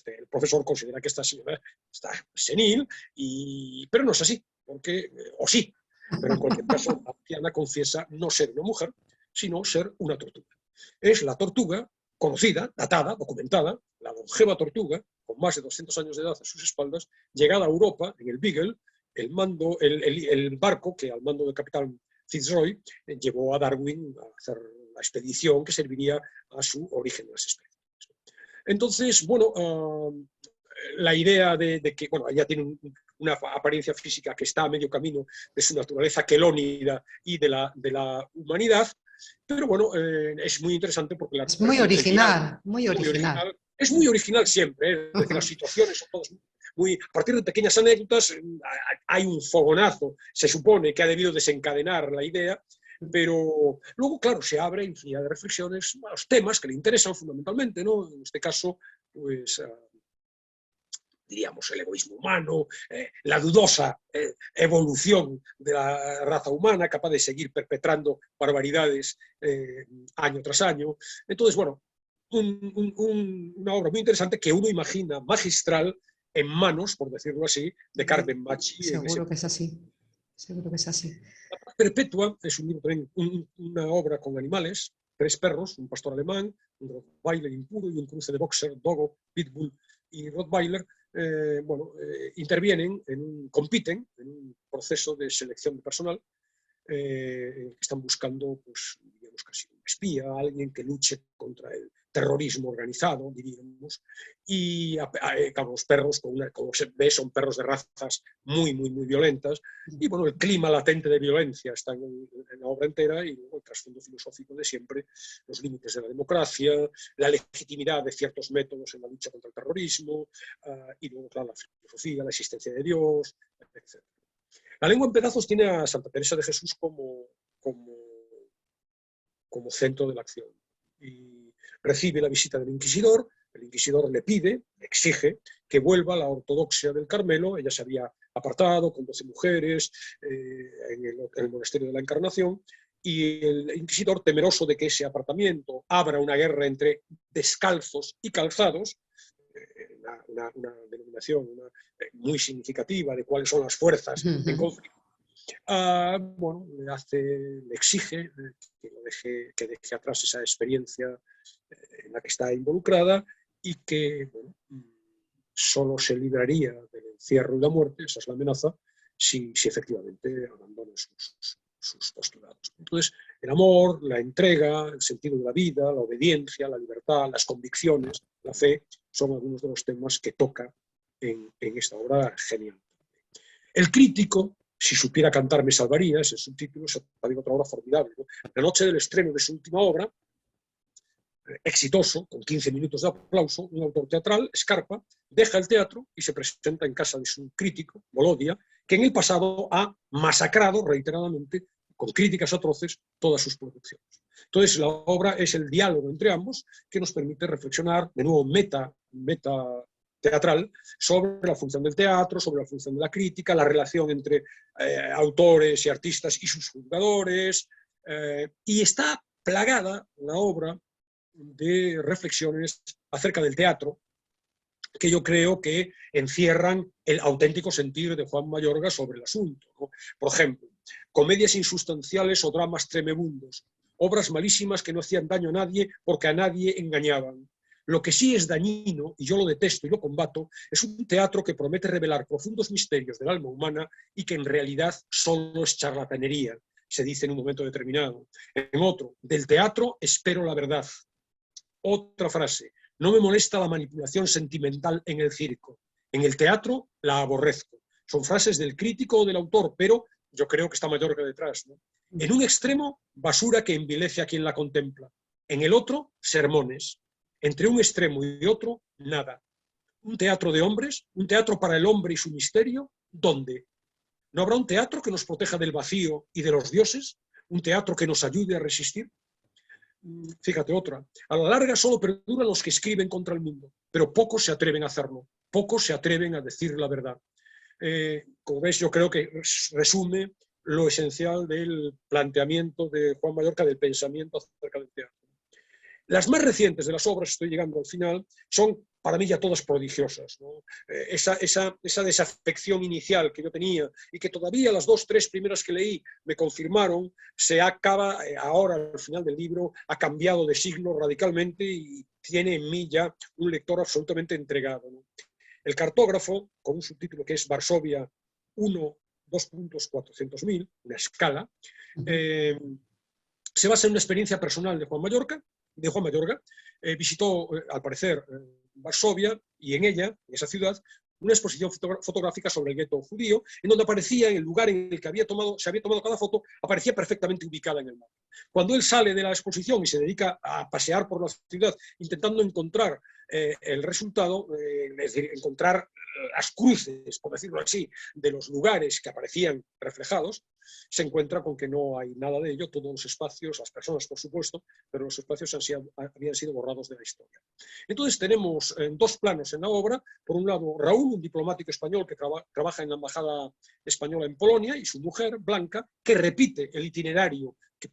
S2: el profesor considera que esta señora está senil, pero no es así, o sí, pero en cualquier caso, la anciana confiesa no ser una mujer, sino ser una tortuga. Es la tortuga conocida, datada, documentada, la longeva tortuga, con más de 200 años de edad a sus espaldas, llegada a Europa en el Beagle, el barco que al mando del capitán Fitzroy llevó a Darwin a hacer la expedición que serviría a su origen de las especies. Entonces, bueno, la idea de que, bueno, ella tiene una apariencia física que está a medio camino de su naturaleza quelónida y de la humanidad, pero bueno, es muy interesante porque
S1: es muy original, muy original.
S2: Es muy original siempre, es decir, las situaciones son todas a partir de pequeñas anécdotas hay un fogonazo, se supone que ha debido desencadenar la idea, pero luego, claro, se abre infinidad de reflexiones a los temas que le interesan fundamentalmente, ¿no? En este caso, pues, diríamos, el egoísmo humano, la dudosa evolución de la raza humana, capaz de seguir perpetrando barbaridades año tras año. Entonces, bueno, una obra muy interesante que uno imagina magistral en manos, por decirlo así, de Carmen Machi.
S1: Seguro que es así. Seguro que es así.
S2: La Paz Perpetua es un libro también, una obra con animales, 3 perros, un pastor alemán, un Rottweiler impuro y un cruce de boxer, dogo, pitbull y Rottweiler, intervienen, compiten en un proceso de selección de personal que están buscando, pues, digamos, casi un espía, alguien que luche contra el terrorismo organizado, diríamos, y claro, los perros, como se ve, son perros de razas muy, muy, muy violentas, y bueno, el clima latente de violencia está en la obra entera, y luego el trasfondo filosófico de siempre, los límites de la democracia, la legitimidad de ciertos métodos en la lucha contra el terrorismo, y luego, claro, la filosofía, la existencia de Dios, etc. La lengua en pedazos tiene a Santa Teresa de Jesús como centro de la acción. Y recibe la visita del inquisidor, el inquisidor le pide, le exige que vuelva a la ortodoxia del Carmelo. Ella se había apartado con 12 mujeres en el monasterio de la Encarnación, y el inquisidor, temeroso de que ese apartamiento abra una guerra entre descalzos y calzados, una denominación muy significativa de cuáles son las fuerzas en conflicto, bueno, le exige que deje atrás esa experiencia en la que está involucrada, y que, bueno, solo se libraría del encierro y la muerte, esa es la amenaza, si efectivamente abandona sus postulados. Entonces, el amor, la entrega, el sentido de la vida, la obediencia, la libertad, las convicciones, la fe, son algunos de los temas que toca en esta obra genial. El crítico Si supiera cantar me salvaría, ese subtítulo, es también otra obra formidable, ¿no? La noche del estreno de su última obra, exitoso, con 15 minutos de aplauso, un autor teatral, Scarpa, deja el teatro y se presenta en casa de su crítico, Volodia, que en el pasado ha masacrado reiteradamente, con críticas atroces, todas sus producciones. Entonces, la obra es el diálogo entre ambos que nos permite reflexionar, de nuevo, meta teatral, sobre la función del teatro, sobre la función de la crítica, la relación entre autores y artistas y sus juzgadores, y está plagada la obra de reflexiones acerca del teatro, que yo creo que encierran el auténtico sentir de Juan Mayorga sobre el asunto, ¿no? Por ejemplo, comedias insustanciales o dramas tremebundos, obras malísimas que no hacían daño a nadie porque a nadie engañaban. Lo que sí es dañino, y yo lo detesto y lo combato, es un teatro que promete revelar profundos misterios del alma humana y que en realidad solo es charlatanería, se dice en un momento determinado. En otro, del teatro espero la verdad. Otra frase, no me molesta la manipulación sentimental en el circo. En el teatro la aborrezco. Son frases del crítico o del autor, pero yo creo que está Mayorga detrás, ¿no? En un extremo, basura que envilece a quien la contempla. En el otro, sermones. Entre un extremo y otro, nada. Un teatro de hombres, un teatro para el hombre y su misterio, ¿dónde? ¿No habrá un teatro que nos proteja del vacío y de los dioses? ¿Un teatro que nos ayude a resistir? Fíjate otra, a la larga solo perduran los que escriben contra el mundo, pero pocos se atreven a hacerlo, pocos se atreven a decir la verdad. Como ves, yo creo que resume lo esencial del planteamiento de Juan Mallorca, del pensamiento acerca del teatro. Las más recientes de las obras, estoy llegando al final, son para mí ya todas prodigiosas, ¿no? Esa desafección inicial que yo tenía y que todavía las 2 o 3 primeras que leí me confirmaron, se acaba ahora al final del libro, ha cambiado de signo radicalmente y tiene en mí ya un lector absolutamente entregado, ¿no? El cartógrafo, con un subtítulo que es Varsovia 1, 2.400.000, una escala, se basa en una experiencia personal de Juan Mayorga, visitó, al parecer, Varsovia y en ella, en esa ciudad, una exposición fotográfica sobre el gueto judío, en donde aparecía, en el lugar en el que se había tomado cada foto, aparecía perfectamente ubicada en el mapa. Cuando él sale de la exposición y se dedica a pasear por la ciudad intentando encontrar el resultado, es decir, encontrar las cruces, por decirlo así, de los lugares que aparecían reflejados, se encuentra con que no hay nada de ello, todos los espacios, las personas por supuesto, pero los espacios habían sido borrados de la historia. Entonces tenemos 2 planos en la obra, por un lado Raúl, un diplomático español que trabaja en la embajada española en Polonia, y su mujer, Blanca, que repite el itinerario que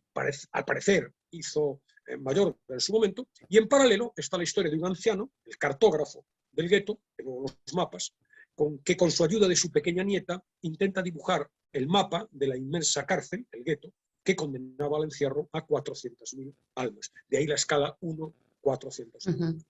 S2: al parecer hizo Mayorga en su momento, y en paralelo está la historia de un anciano, el cartógrafo del gueto, de los mapas, que con su ayuda de su pequeña nieta intenta dibujar el mapa de la inmensa cárcel, el gueto, que condenaba al encierro a 400.000 almas. De ahí la escala 1-400.000.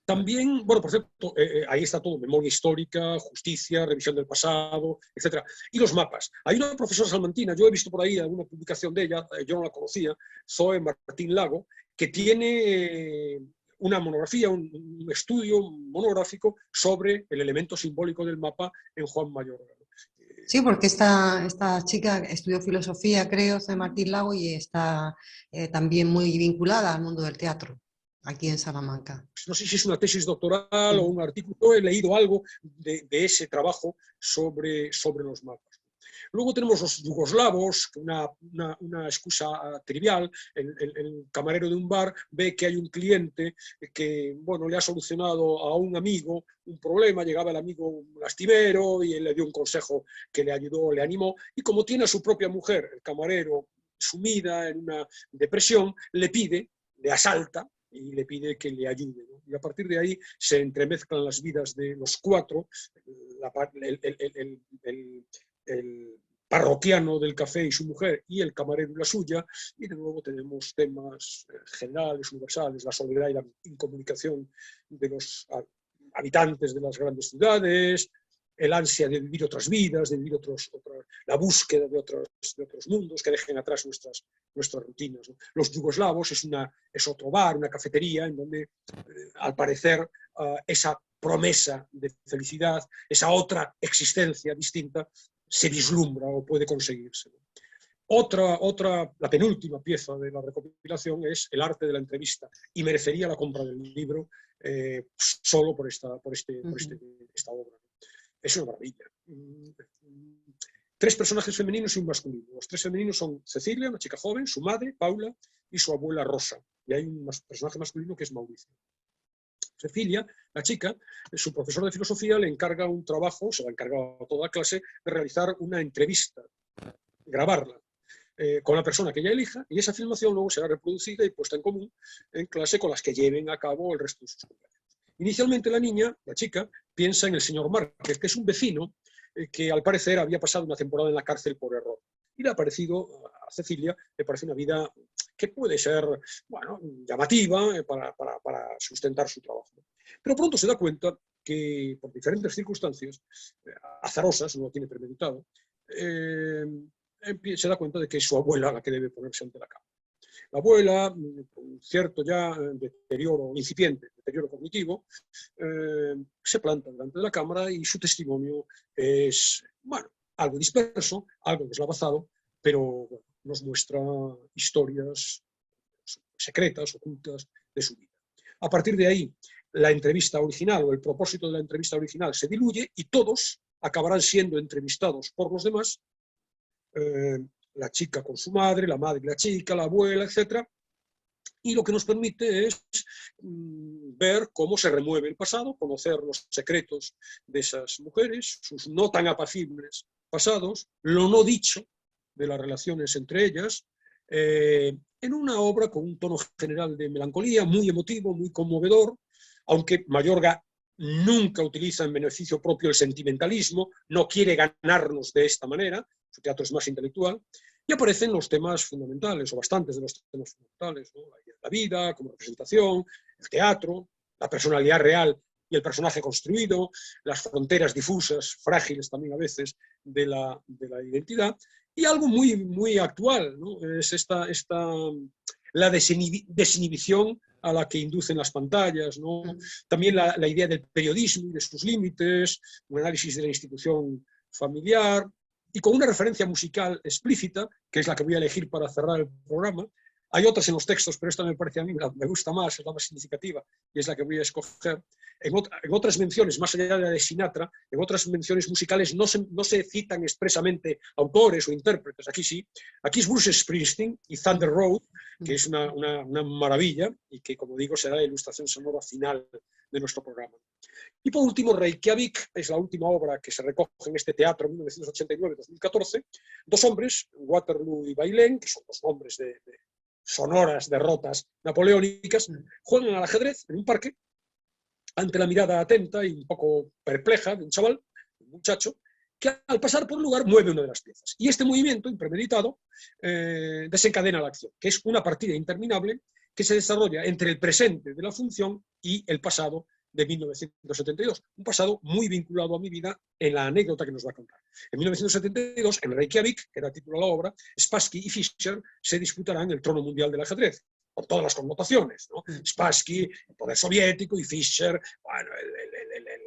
S2: También, bueno, por cierto, ahí está todo, memoria histórica, justicia, revisión del pasado, etc. Y los mapas. Hay una profesora salmantina, yo he visto por ahí alguna publicación de ella, yo no la conocía, Zoe Martín Lago, que tiene una monografía, un estudio monográfico sobre el elemento simbólico del mapa en Juan Mayorga.
S1: Sí, porque esta chica estudió filosofía, creo, de Martín Lago, y está también muy vinculada al mundo del teatro, aquí en Salamanca.
S2: No sé si es una tesis doctoral o un artículo, he leído algo de ese trabajo sobre los mapas. Luego tenemos los yugoslavos, una excusa trivial. El camarero de un bar ve que hay un cliente que, bueno, le ha solucionado a un amigo un problema, llegaba el amigo lastimero y él le dio un consejo que le ayudó, le animó, y como tiene a su propia mujer, el camarero, sumida en una depresión, le asalta y le pide que le ayude, ¿no? Y a partir de ahí se entremezclan las vidas de los 4, el parroquiano del café y su mujer, y el camarero y la suya, y de nuevo tenemos temas generales, universales, la soledad y la incomunicación de los habitantes de las grandes ciudades, el ansia de vivir otras vidas, de vivir la búsqueda de otros mundos que dejen atrás nuestras rutinas, ¿no? Los yugoslavos es otro bar, una cafetería, en donde al parecer esa promesa de felicidad, esa otra existencia distinta, se vislumbra o puede conseguirse. La penúltima pieza de la recopilación es El arte de la entrevista, y merecería la compra del libro solo por esta obra. Es una maravilla. 3 personajes femeninos y un masculino. Los 3 femeninos son Cecilia, una chica joven, su madre, Paula, y su abuela, Rosa. Y hay un personaje masculino que es Mauricio. Cecilia, la chica, su profesor de filosofía le encarga un trabajo, se lo ha encargado a toda clase, de realizar una entrevista, grabarla con la persona que ella elija, y esa filmación luego será reproducida y puesta en común en clase con las que lleven a cabo el resto de sus compañeros. Inicialmente la niña, la chica, piensa en el señor Márquez, que es un vecino que al parecer había pasado una temporada en la cárcel por error. Y le ha parecido a Cecilia, le parece una vida que puede ser, bueno, llamativa para sustentar su trabajo. Pero pronto se da cuenta que, por diferentes circunstancias azarosas, no lo tiene premeditado, se da cuenta de que es su abuela la que debe ponerse ante la cama. La abuela, con cierto ya deterioro incipiente, deterioro cognitivo, se planta delante de la cámara y su testimonio es, bueno, algo disperso, algo deslavazado, pero bueno, nos muestra historias secretas, ocultas de su vida. A partir de ahí, la entrevista original o el propósito de la entrevista original se diluye y todos acabarán siendo entrevistados por los demás, la chica con su madre, la madre y la chica, la abuela, etc. Y lo que nos permite es ver cómo se remueve el pasado, conocer los secretos de esas mujeres, sus no tan apacibles pasados, lo no dicho de las relaciones entre ellas, en una obra con un tono general de melancolía, muy emotivo, muy conmovedor, aunque Mayorga nunca utiliza en beneficio propio el sentimentalismo, no quiere ganarnos de esta manera, su teatro es más intelectual, y aparecen los temas fundamentales, o bastantes de los temas fundamentales, ¿no? La vida como representación, el teatro, la personalidad real y el personaje construido, las fronteras difusas, frágiles también a veces, de la identidad, y algo muy, muy actual, ¿no? Es la desinhibición a la que inducen las pantallas, ¿no? También la idea del periodismo y de sus límites, un análisis de la institución familiar, y con una referencia musical explícita, que es la que voy a elegir para cerrar el programa. Hay otras en los textos, pero esta me parece a mí, me gusta más, es la más significativa, y es la que voy a escoger. En otras menciones, más allá de la de Sinatra, en otras menciones musicales no se citan expresamente autores o intérpretes, aquí sí. Aquí es Bruce Springsteen y Thunder Road, que es una maravilla, y que, como digo, será la ilustración sonora final de nuestro programa. Y por último, Reykjavik es la última obra que se recoge en este teatro en 1989-2014. 2 hombres, Waterloo y Bailén, que son 2 nombres de sonoras derrotas napoleónicas, juegan al ajedrez en un parque ante la mirada atenta y un poco perpleja de un chaval, un muchacho, que al pasar por un lugar mueve una de las piezas. Y este movimiento impremeditado desencadena la acción, que es una partida interminable que se desarrolla entre el presente de la función y el pasado de 1972, un pasado muy vinculado a mi vida en la anécdota que nos va a contar. En 1972, en Reykjavik, que era el título de la obra, Spassky y Fischer se disputarán el trono mundial del ajedrez, con todas las connotaciones, ¿no? Spassky, el poder soviético, y Fischer, bueno,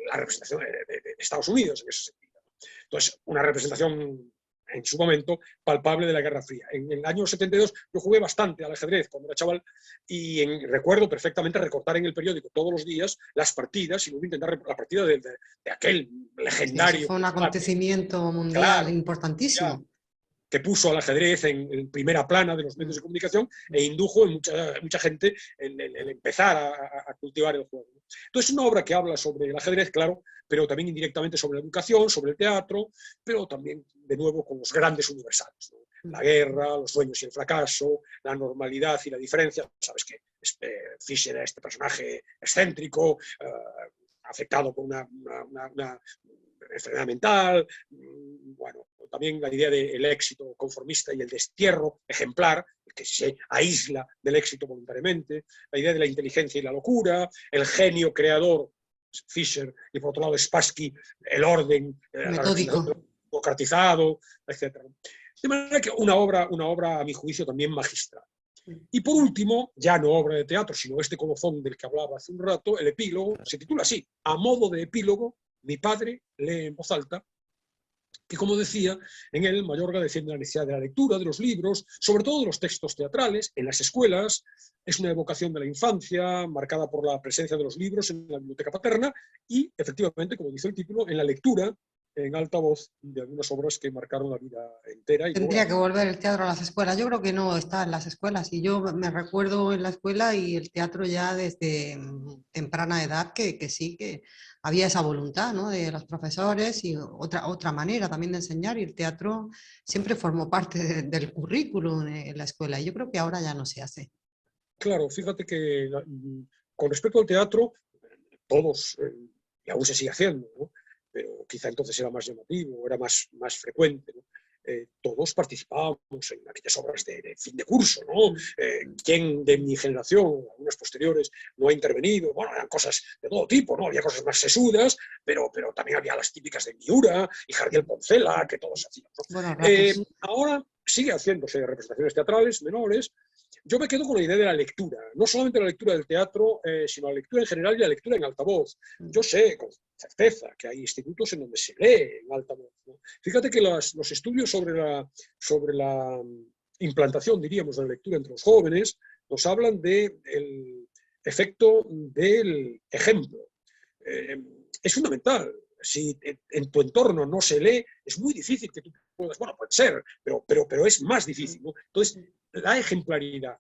S2: la representación de Estados Unidos en ese sentido. Entonces, una representación en su momento palpable de la Guerra Fría. En el año 72 yo jugué bastante al ajedrez cuando era chaval y recuerdo perfectamente recortar en el periódico todos los días las partidas y luego intentar la partida de aquel legendario.
S1: Sí, fue un acontecimiento mundial, claro, importantísimo.
S2: Ya, que puso al ajedrez en primera plana de los medios de comunicación e indujo en mucha gente el empezar a cultivar el juego. Entonces es una obra que habla sobre el ajedrez, claro, pero también indirectamente sobre la educación, sobre el teatro, pero también, de nuevo, con los grandes universales, ¿no? La guerra, los sueños y el fracaso, la normalidad y la diferencia. Sabes que Fischer era este personaje excéntrico, afectado por una enfermedad mental, bueno, también la idea del éxito conformista y el destierro ejemplar, que se aísla del éxito voluntariamente, la idea de la inteligencia y la locura, el genio creador, Fischer, y por otro lado Spassky, el orden,
S1: metódico,
S2: democratizado, etc. De manera que una obra, a mi juicio, también magistral. Y por último, ya no obra de teatro, sino este colofón del que hablaba hace un rato, el epílogo, se titula así, a modo de epílogo, mi padre lee en voz alta, que, como decía, en él Mayorga defiende la necesidad de la lectura, de los libros, sobre todo de los textos teatrales, en las escuelas. Es una evocación de la infancia, marcada por la presencia de los libros en la biblioteca paterna y, efectivamente, como dice el título, en la lectura en alta voz de algunas obras que marcaron la vida entera. Y luego
S1: Tendría que volver el teatro a las escuelas. Yo creo que no está en las escuelas. Y yo me recuerdo en la escuela y el teatro ya desde temprana edad que sí, que había esa voluntad, ¿no? De los profesores y otra manera también de enseñar. Y el teatro siempre formó parte del currículum en la escuela. Y yo creo que ahora ya no se hace.
S2: claro, fíjate que con respecto al teatro, todos, y aún se sigue haciendo, ¿no? Pero quizá entonces era más llamativo, era más frecuente, ¿no? Todos participábamos en aquellas obras de fin de curso, ¿no? ¿Quién de mi generación, algunas posteriores, no ha intervenido? Bueno, eran cosas de todo tipo, ¿no? Había cosas más sesudas, pero también había las típicas de Miura y Jardiel Poncela, que todos hacían, ¿no?
S1: Buenos ratos.
S2: Ahora sigue haciéndose representaciones teatrales menores. Yo me quedo con la idea de la lectura, no solamente la lectura del teatro, sino la lectura en general y la lectura en altavoz. Yo sé con certeza que hay institutos en donde se lee en altavoz, ¿no? Fíjate que los estudios sobre la implantación, diríamos, de la lectura entre los jóvenes nos hablan del efecto del ejemplo. Es fundamental. Si en tu entorno no se lee, es muy difícil que tú puedas, bueno, puede ser, pero es más difícil, ¿no? Entonces, la ejemplaridad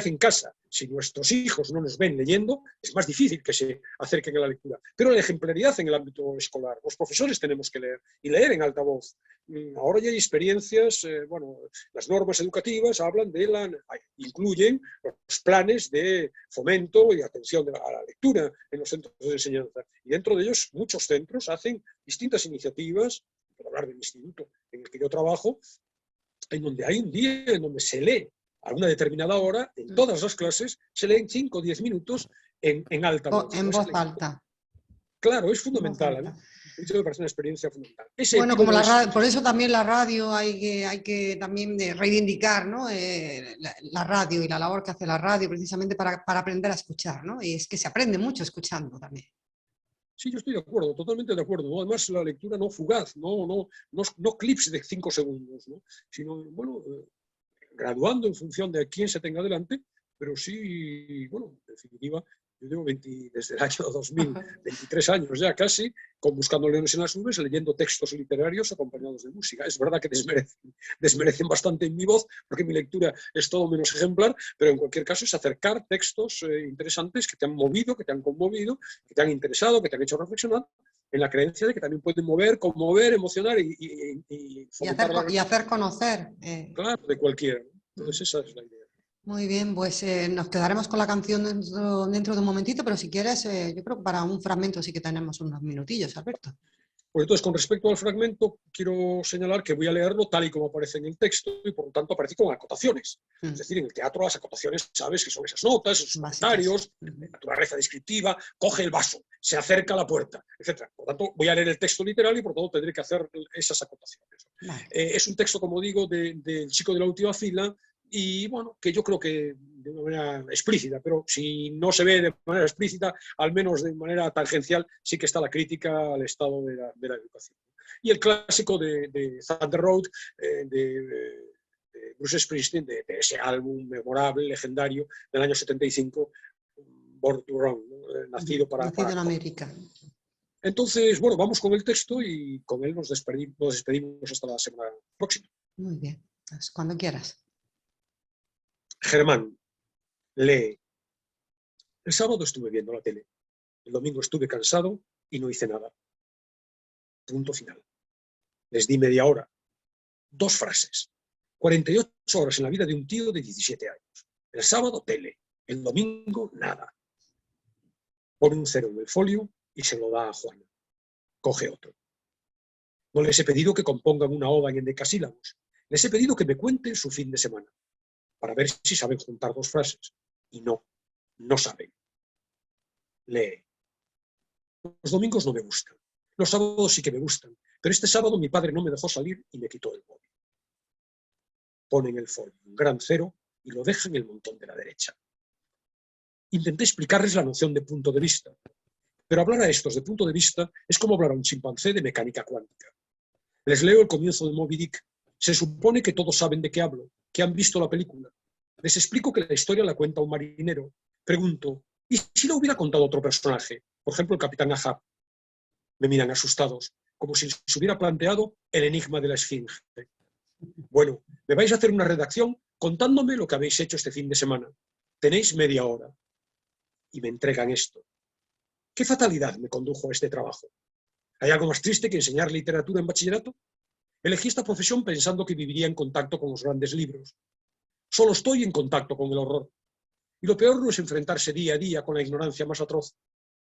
S2: en casa, si nuestros hijos no nos ven leyendo, es más difícil que se acerquen a la lectura. Pero la ejemplaridad en el ámbito escolar, los profesores tenemos que leer y leer en alta voz. Ahora ya hay experiencias, bueno, las normas educativas hablan incluyen los planes de fomento y atención a la lectura en los centros de enseñanza. Y dentro de ellos, muchos centros hacen distintas iniciativas, por hablar del instituto en el que yo trabajo, en donde hay un día en donde se lee a una determinada hora, en todas las clases, se leen 5 o 10 minutos en alta voz.
S1: En voz alta.
S2: Claro, es
S1: En voz
S2: fundamental.
S1: alta.
S2: A mí me parece una experiencia fundamental.
S1: Bueno, como por eso también la radio hay que también reivindicar, ¿no? La radio y la labor que hace la radio precisamente para aprender a escuchar, ¿no? Y es que se aprende mucho escuchando también.
S2: Sí, yo estoy de acuerdo, totalmente de acuerdo, ¿no? Además, la lectura no fugaz, no clips de 5 segundos, ¿no? Sino, bueno, graduando en función de quién se tenga delante, pero sí, bueno, en definitiva, yo llevo desde el año 2000, 23 años ya casi, Buscando leones en las nubes, leyendo textos literarios acompañados de música. Es verdad que desmerecen bastante en mi voz, porque mi lectura es todo menos ejemplar, pero en cualquier caso es acercar textos interesantes que te han movido, que te han conmovido, que te han interesado, que te han hecho reflexionar, en la creencia de que también pueden mover, conmover, emocionar
S1: y hacer conocer.
S2: Claro, de cualquiera. Entonces esa es la idea.
S1: Muy bien, pues nos quedaremos con la canción dentro de un momentito, pero si quieres, yo creo que para un fragmento sí que tenemos unos minutillos, Alberto.
S2: Pues entonces, con respecto al fragmento, quiero señalar que voy a leerlo tal y como aparece en el texto y por lo tanto aparece con acotaciones. Es decir, en el teatro las acotaciones, sabes que son esas notas, esos comentarios, de naturaleza descriptiva, coge el vaso, se acerca a la puerta, etc. Por lo tanto, voy a leer el texto literal y por lo tanto tendré que hacer esas acotaciones. Vale. Es un texto, como digo, del chico de la última fila, y bueno, que yo creo que de una manera explícita, pero si no se ve de manera explícita, al menos de manera tangencial, sí que está la crítica al estado de la educación. Y el clásico de Thunder Road, de Bruce Springsteen, de ese álbum memorable, legendario, del año 75, Born to Run, ¿no? Nacido
S1: en América.
S2: Entonces, bueno, vamos con el texto y con él nos despedimos hasta la semana próxima.
S1: Muy bien, pues cuando quieras.
S2: Germán, lee. El sábado estuve viendo la tele. El domingo estuve cansado y no hice nada. Punto final. Les di media hora. 2 frases. 48 horas en la vida de un tío de 17 años. El sábado, tele. El domingo, nada. Pone un 0 en el folio y se lo da a Juana. Coge otro. No les he pedido que compongan una oda en endecasílabos. Les he pedido que me cuenten su fin de semana, para ver si saben juntar 2 frases. Y no saben. Lee. Los domingos no me gustan. Los sábados sí que me gustan. Pero este sábado mi padre no me dejó salir y me quitó el móvil. Pone en el folio un gran 0 y lo deja en el montón de la derecha. Intenté explicarles la noción de punto de vista. Pero hablar a estos de punto de vista es como hablar a un chimpancé de mecánica cuántica. Les leo el comienzo de Moby Dick. Se supone que todos saben de qué hablo, que han visto la película. Les explico que la historia la cuenta un marinero. Pregunto, ¿y si lo hubiera contado otro personaje? Por ejemplo, el capitán Ahab. Me miran asustados, como si se hubiera planteado el enigma de la esfinge. Bueno, me vais a hacer una redacción contándome lo que habéis hecho este fin de semana. Tenéis media hora. Y me entregan esto. ¿Qué fatalidad me condujo a este trabajo? ¿Hay algo más triste que enseñar literatura en bachillerato? Elegí esta profesión pensando que viviría en contacto con los grandes libros. Solo estoy en contacto con el horror. Y lo peor no es enfrentarse día a día con la ignorancia más atroz.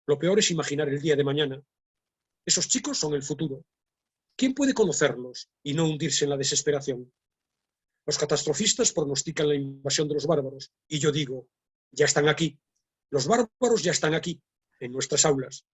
S2: Lo peor es imaginar el día de mañana. Esos chicos son el futuro. ¿Quién puede conocerlos y no hundirse en la desesperación? Los catastrofistas pronostican la invasión de los bárbaros. Y yo digo, ya están aquí. Los bárbaros ya están aquí, en nuestras aulas.